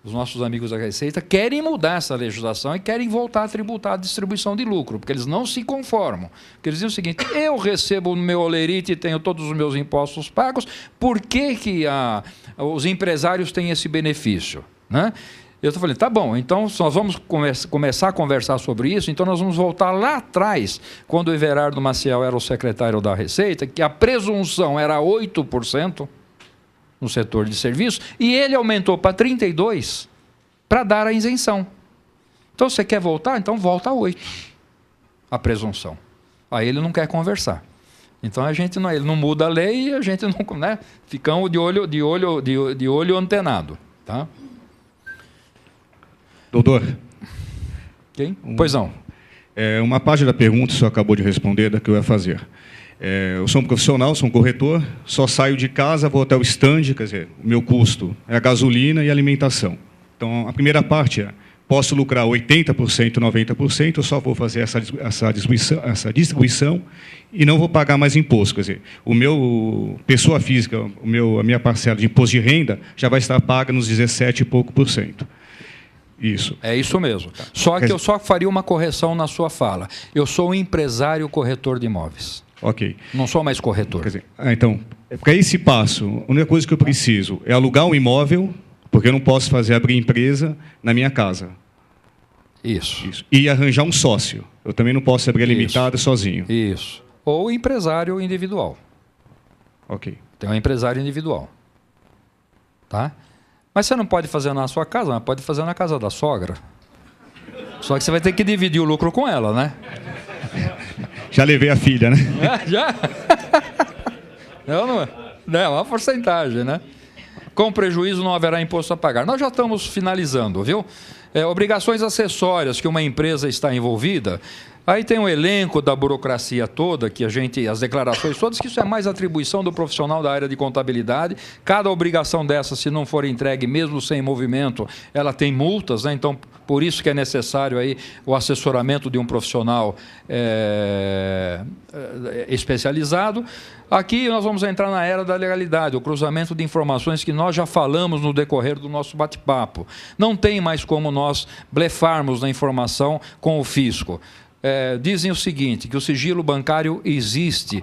os nossos amigos da Receita, querem mudar essa legislação e querem voltar a tributar a distribuição de lucro, porque eles não se conformam. Porque eles dizem o seguinte: eu recebo no meu olerite e tenho todos os meus impostos pagos, por que os empresários têm esse benefício? Né? Eu falei, tá bom, então nós vamos começar a conversar sobre isso, então nós vamos voltar lá atrás, quando o Everardo Maciel era o secretário da Receita, que a presunção era 8% no setor de serviços, e ele aumentou para 32% para dar a isenção. Então, você quer voltar? Então volta a 8%, a presunção. Aí ele não quer conversar. Então ele não muda a lei e a gente não, né? Ficamos de olho antenado, tá? Doutor. Quem? Pois não. Uma parte da pergunta o senhor acabou de responder, da que eu ia fazer. Eu sou um profissional, sou um corretor, só saio de casa, vou até o stand, quer dizer, o meu custo é a gasolina e a alimentação. Então, a primeira parte é, posso lucrar 80%, 90%, eu só vou fazer essa distribuição e não vou pagar mais imposto. Quer dizer, o meu, pessoa física, a minha parcela de imposto de renda já vai estar paga nos 17 e pouco por cento. Isso. É isso mesmo. Só que eu só faria uma correção na sua fala. Eu sou um empresário corretor de imóveis. Ok. Não sou mais corretor. Quer dizer, então, para esse passo, a única coisa que eu preciso é alugar um imóvel, porque eu não posso abrir empresa na minha casa. Isso. E arranjar um sócio. Eu também não posso abrir a limitada sozinho. Isso. Ou empresário individual. Ok. Tem um empresário individual. Tá? Mas você não pode fazer na sua casa, mas pode fazer na casa da sogra. Só que você vai ter que dividir o lucro com ela, né? Já levei a filha, né? Já? Não é uma porcentagem, né? Com prejuízo não haverá imposto a pagar. Nós já estamos finalizando, viu? Obrigações acessórias que uma empresa está envolvida. Aí tem um elenco da burocracia toda, que as declarações todas, que isso é mais atribuição do profissional da área de contabilidade. Cada obrigação dessa, se não for entregue, mesmo sem movimento, ela tem multas, né? Então, por isso que é necessário aí o assessoramento de um profissional especializado. Aqui nós vamos entrar na era da legalidade, o cruzamento de informações que nós já falamos no decorrer do nosso bate-papo. Não tem mais como nós blefarmos na informação com o fisco. Dizem o seguinte, que o sigilo bancário existe.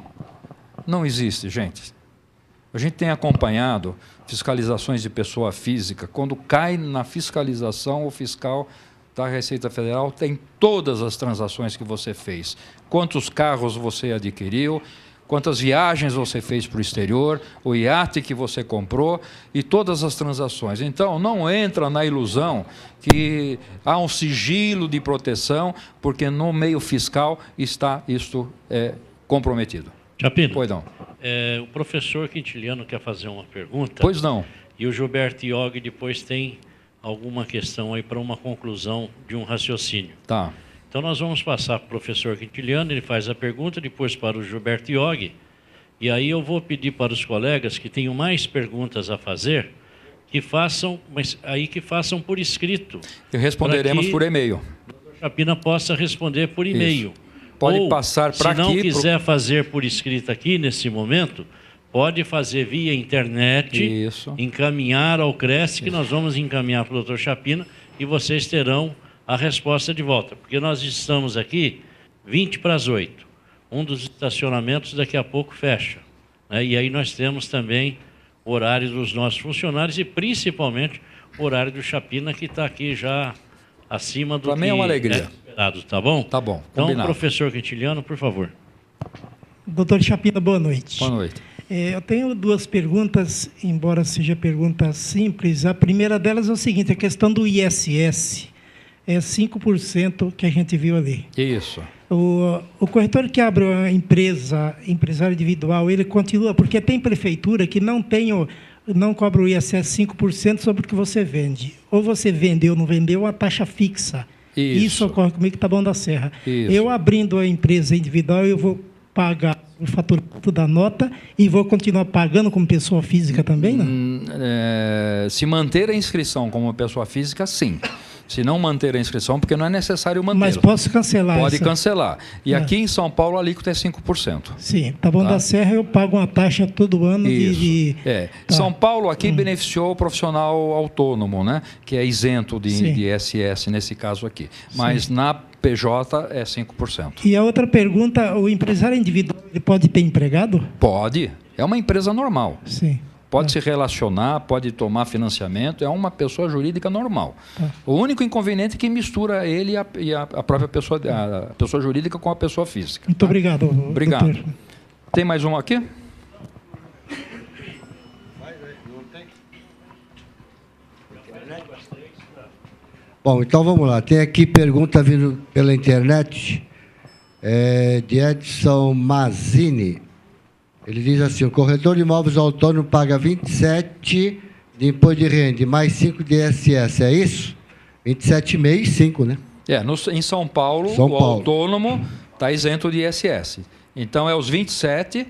Não existe, gente. A gente tem acompanhado fiscalizações de pessoa física. Quando cai na fiscalização, o fiscal da Receita Federal tem todas as transações que você fez. Quantos carros você adquiriu, quantas viagens você fez para o exterior, o iate que você comprou e todas as transações. Então, não entra na ilusão que há um sigilo de proteção, porque no meio fiscal está isto comprometido. Chapina, pois não. O professor Quintiliano quer fazer uma pergunta. Pois não. E o Gilberto Iog depois tem alguma questão aí para uma conclusão de um raciocínio. Tá. Então, nós vamos passar para o professor Quintiliano, ele faz a pergunta, depois para o Gilberto Iog, e aí eu vou pedir para os colegas que tenham mais perguntas a fazer, que façam, mas aí que façam por escrito. E responderemos por e-mail. O doutor Chapina possa responder por e-mail. Pode ou, passar para aqui. Se não quiser fazer por escrito aqui, nesse momento, pode fazer via internet, isso, encaminhar ao CRES, que nós vamos encaminhar para o doutor Chapina, e vocês terão a resposta de volta, porque nós estamos aqui 20 para as 8. Um dos estacionamentos daqui a pouco fecha, né? E aí nós temos também o horário dos nossos funcionários e principalmente o horário do Chapina, que está aqui já acima do que é uma alegria. Esperado, tá bom? Tá bom, então, combinado. professor Quintiliano, por favor. Doutor Chapina, boa noite. Boa noite. Eu tenho duas perguntas, embora seja pergunta simples. A primeira delas é o seguinte, a questão do ISS. É 5% que a gente viu ali. Isso. O corretor que abre uma empresário individual, ele continua, porque tem prefeitura que não cobra o ISS 5% sobre o que você vende. Ou você vendeu ou não vendeu, uma taxa fixa. Isso ocorre comigo que está bom da Serra. Isso. Eu abrindo a empresa individual, eu vou pagar o faturamento da nota e vou continuar pagando como pessoa física também, não? Se manter a inscrição como pessoa física, sim. Se não manter a inscrição, porque não é necessário manter. Mas posso cancelar? Pode cancelar. E aqui em São Paulo, a alíquota é 5%. Sim, Taboão da Serra eu pago uma taxa todo ano de... São Paulo aqui beneficiou o profissional autônomo, né? Que é isento de ISS nesse caso aqui. Mas na PJ é 5%. E a outra pergunta, o empresário individual ele pode ter empregado? Pode. É uma empresa normal. Sim. Pode se relacionar, pode tomar financiamento, é uma pessoa jurídica normal. O único inconveniente é que mistura ele e a própria pessoa, a pessoa jurídica com a pessoa física. Muito obrigado. Obrigado. Doutor. Tem mais um aqui? Bom, então vamos lá. Tem aqui pergunta vindo pela internet, de Edson Mazzini. Ele diz assim: o corretor de imóveis autônomo paga 27 de imposto de renda e mais 5 de ISS, é isso? 27,5 e 5, né? Em São Paulo, o autônomo está isento de ISS. Então, é os 27,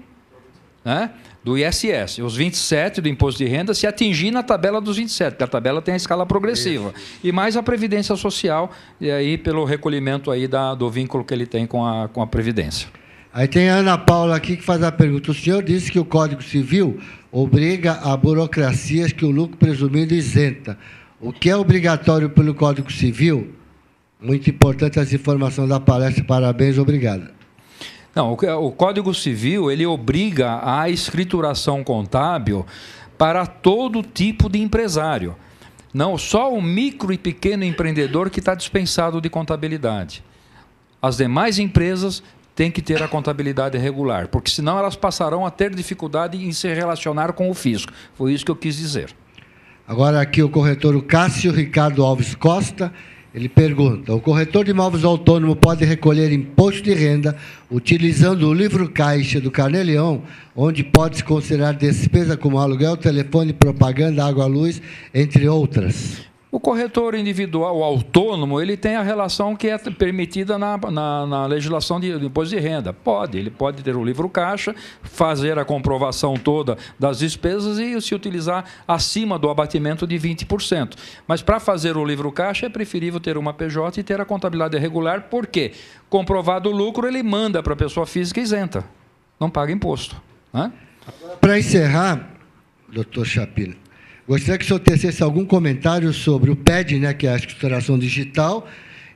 né, do ISS. Os 27 do imposto de renda se atingir na tabela dos 27, porque a tabela tem a escala progressiva. Isso. E mais a Previdência Social, e aí pelo recolhimento aí do vínculo que ele tem com a Previdência. Aí tem a Ana Paula aqui que faz a pergunta. O senhor disse que o Código Civil obriga a burocracias que o lucro presumido isenta. O que é obrigatório pelo Código Civil? Muito importante essa informação da palestra. Parabéns, obrigado. Não, o Código Civil ele obriga a escrituração contábil para todo tipo de empresário. Não só o micro e pequeno empreendedor que está dispensado de contabilidade. As demais empresas têm que ter a contabilidade regular, porque senão elas passarão a ter dificuldade em se relacionar com o fisco. Foi isso que eu quis dizer. Agora aqui o corretor Cássio Ricardo Alves Costa, ele pergunta: o corretor de imóveis autônomo pode recolher imposto de renda utilizando o livro caixa do Carnê-Leão, onde pode-se considerar despesa como aluguel, telefone, propaganda, água, luz, entre outras? O corretor individual, o autônomo, ele tem a relação que é permitida na legislação de imposto de renda. Ele pode ter o livro caixa, fazer a comprovação toda das despesas e se utilizar acima do abatimento de 20%. Mas para fazer o livro caixa é preferível ter uma PJ e ter a contabilidade regular, porque comprovado o lucro ele manda para a pessoa física isenta, não paga imposto. Né? Para encerrar, doutor Chapina, gostaria que o senhor tecesse algum comentário sobre o PED, né, que é a escrituração digital,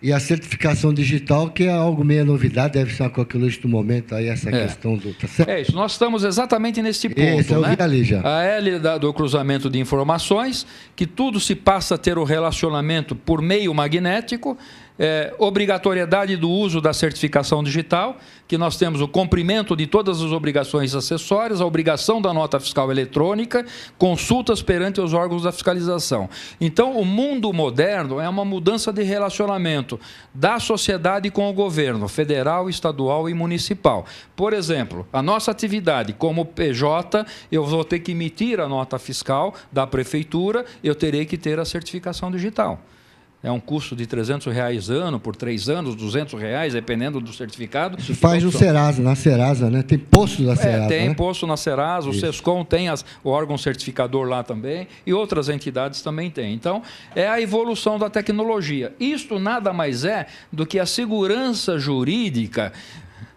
e a certificação digital, que é algo meio novidade, deve ser uma coqueluche do momento, aí essa questão do... Tá certo? É isso, nós estamos exatamente nesse ponto. Isso, eu vi ali já. A L do cruzamento de informações, que tudo se passa a ter o relacionamento por meio magnético, obrigatoriedade do uso da certificação digital, que nós temos o cumprimento de todas as obrigações acessórias, a obrigação da nota fiscal eletrônica, consultas perante os órgãos da fiscalização. Então, o mundo moderno é uma mudança de relacionamento da sociedade com o governo, federal, estadual e municipal. Por exemplo, a nossa atividade como PJ, eu vou ter que emitir a nota fiscal da prefeitura, eu terei que ter a certificação digital. É um custo de R$300 ano por 3 anos, R$200, dependendo do certificado. Isso faz no Serasa, na Serasa, né? Tem posto da Serasa, tem, né? posto na Serasa, o SESCOM tem o órgão certificador lá também, e outras entidades também têm. Então, é a evolução da tecnologia. Isto nada mais é do que a segurança jurídica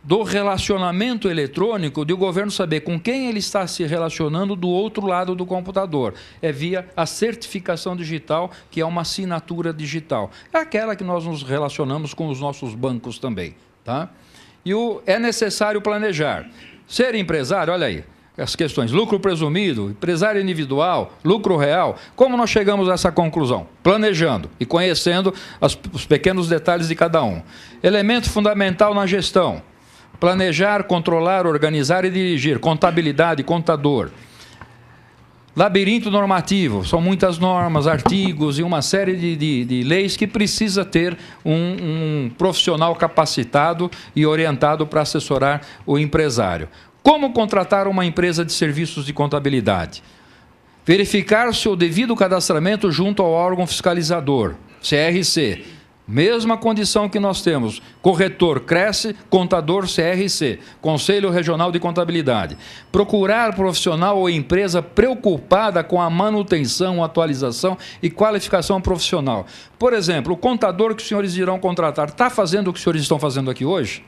do relacionamento eletrônico, de o governo saber com quem ele está se relacionando do outro lado do computador. É via a certificação digital, que é uma assinatura digital. É aquela que nós nos relacionamos com os nossos bancos também. Tá? E é necessário planejar. Ser empresário, olha aí, as questões, lucro presumido, empresário individual, lucro real. Como nós chegamos a essa conclusão? Planejando e conhecendo os pequenos detalhes de cada um. Elemento fundamental na gestão: planejar, controlar, organizar e dirigir, contabilidade, contador. Labirinto normativo, são muitas normas, artigos e uma série de leis que precisa ter um profissional capacitado e orientado para assessorar o empresário. Como contratar uma empresa de serviços de contabilidade? Verificar o seu devido cadastramento junto ao órgão fiscalizador, CRC. Mesma condição que nós temos: corretor, Cresce, contador, CRC, Conselho Regional de Contabilidade. Procurar profissional ou empresa preocupada com a manutenção, atualização e qualificação profissional. Por exemplo, o contador que os senhores irão contratar está fazendo o que os senhores estão fazendo aqui hoje?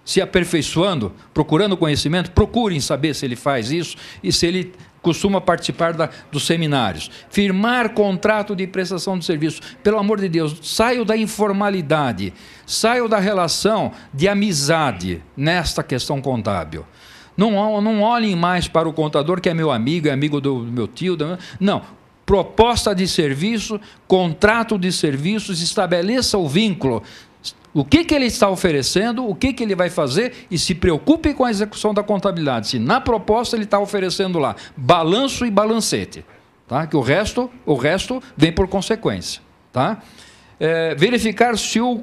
Se aperfeiçoando, procurando conhecimento? Procurem saber se ele faz isso e se ele costuma participar dos seminários. Firmar contrato de prestação de serviço. Pelo amor de Deus, saio da informalidade, saio da relação de amizade nesta questão contábil. Não olhem mais para o contador, que é meu amigo, é amigo do meu tio. Não. Proposta de serviço, contrato de serviços, estabeleça o vínculo. O que ele está oferecendo, o que ele vai fazer e se preocupe com a execução da contabilidade. Se na proposta ele está oferecendo lá balanço e balancete, tá? Que o resto vem por consequência. Tá? Verificar se o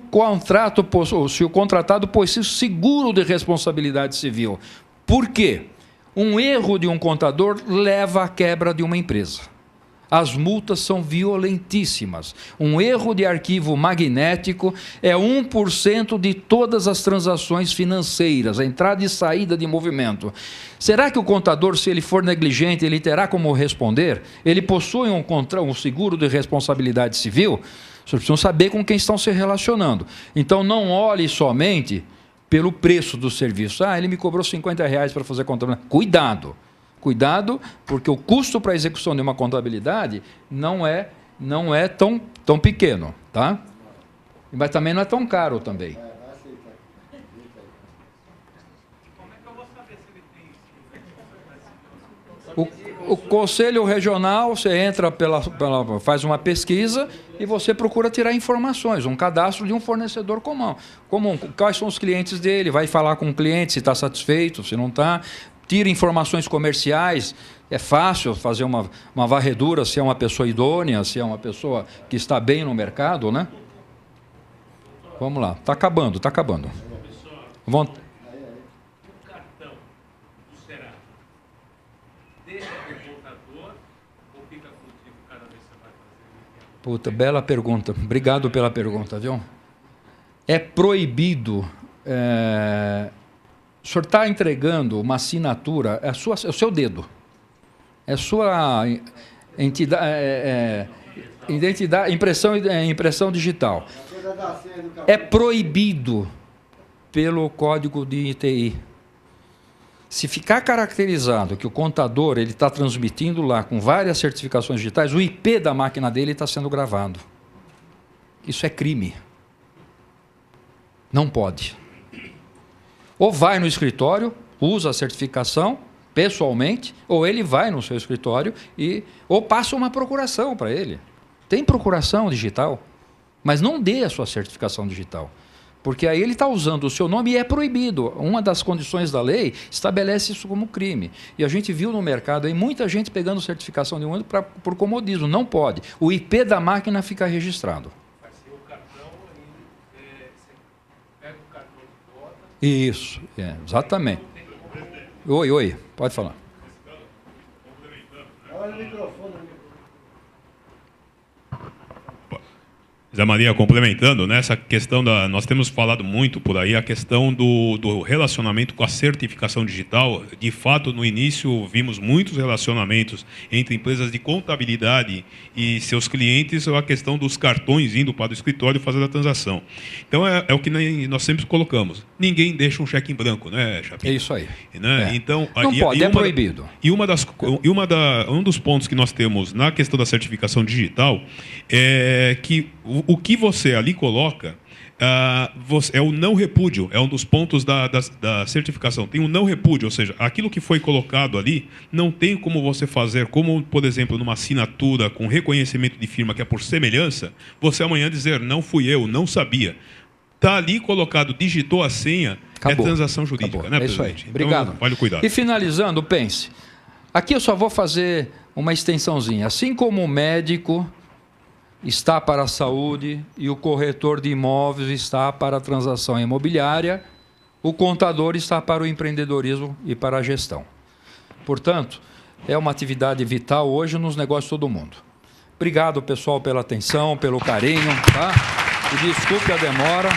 contratado possui seguro de responsabilidade civil. Por quê? Um erro de um contador leva à quebra de uma empresa. As multas são violentíssimas. Um erro de arquivo magnético é 1% de todas as transações financeiras, a entrada e saída de movimento. Será que o contador, se ele for negligente, ele terá como responder? Ele possui um seguro de responsabilidade civil? Vocês precisam saber com quem estão se relacionando. Então, não olhe somente pelo preço do serviço. Ele me cobrou R$50 para fazer contabilidade. Cuidado! Cuidado, porque o custo para a execução de uma contabilidade não é tão pequeno, tá? Mas também não é tão caro também. O Conselho Regional, você entra faz uma pesquisa e você procura tirar informações, um cadastro de um fornecedor comum. Quais são os clientes dele, vai falar com o cliente se está satisfeito, se não está. Tira informações comerciais, é fácil fazer uma varredura, se é uma pessoa idônea, se é uma pessoa que está bem no mercado, né? Vamos lá, está acabando. O cartão do Serasa deixa o contador ou fica contigo cada vez que você vai fazer? Puta, bela pergunta. Obrigado pela pergunta, viu? É proibido... O senhor está entregando uma assinatura, é o seu dedo, é sua identidade, impressão digital. É proibido pelo Código de ITI. Se ficar caracterizado que o contador está transmitindo lá com várias certificações digitais, o IP da máquina dele está sendo gravado. Isso é crime. Não pode. Ou vai no escritório, usa a certificação pessoalmente, ou ele vai no seu escritório ou passa uma procuração para ele. Tem procuração digital, mas não dê a sua certificação digital, porque aí ele está usando o seu nome e é proibido. Uma das condições da lei estabelece isso como crime. E a gente viu no mercado aí muita gente pegando certificação de um ano por comodismo. Não pode. O IP da máquina fica registrado. Isso, exatamente. Oi, pode falar. Olha o microfone. Zé Maria, complementando, nessa questão nós temos falado muito por aí a questão do relacionamento com a certificação digital. De fato, no início, vimos muitos relacionamentos entre empresas de contabilidade e seus clientes, a questão dos cartões indo para o escritório fazer a transação. Então, é o que nós sempre colocamos. Ninguém deixa um cheque em branco, né, Chapim? É isso aí. Né? Então, não pode, é proibido. Um dos pontos que nós temos na questão da certificação digital é que o que você ali coloca é o não repúdio, é um dos pontos da certificação. Tem um não repúdio, ou seja, aquilo que foi colocado ali não tem como você fazer, como, por exemplo, numa assinatura com reconhecimento de firma que é por semelhança, você amanhã dizer, não fui eu, não sabia. Está ali colocado, digitou a senha, acabou. É transação jurídica. Acabou. Né, é isso aí. Então, obrigado. Olha o cuidado. E finalizando, pense, aqui eu só vou fazer uma extensãozinha. Assim como o médico está para a saúde e o corretor de imóveis está para a transação imobiliária, o contador está para o empreendedorismo e para a gestão. Portanto, é uma atividade vital hoje nos negócios de todo mundo. Obrigado, pessoal, pela atenção, pelo carinho, tá? E desculpe a demora.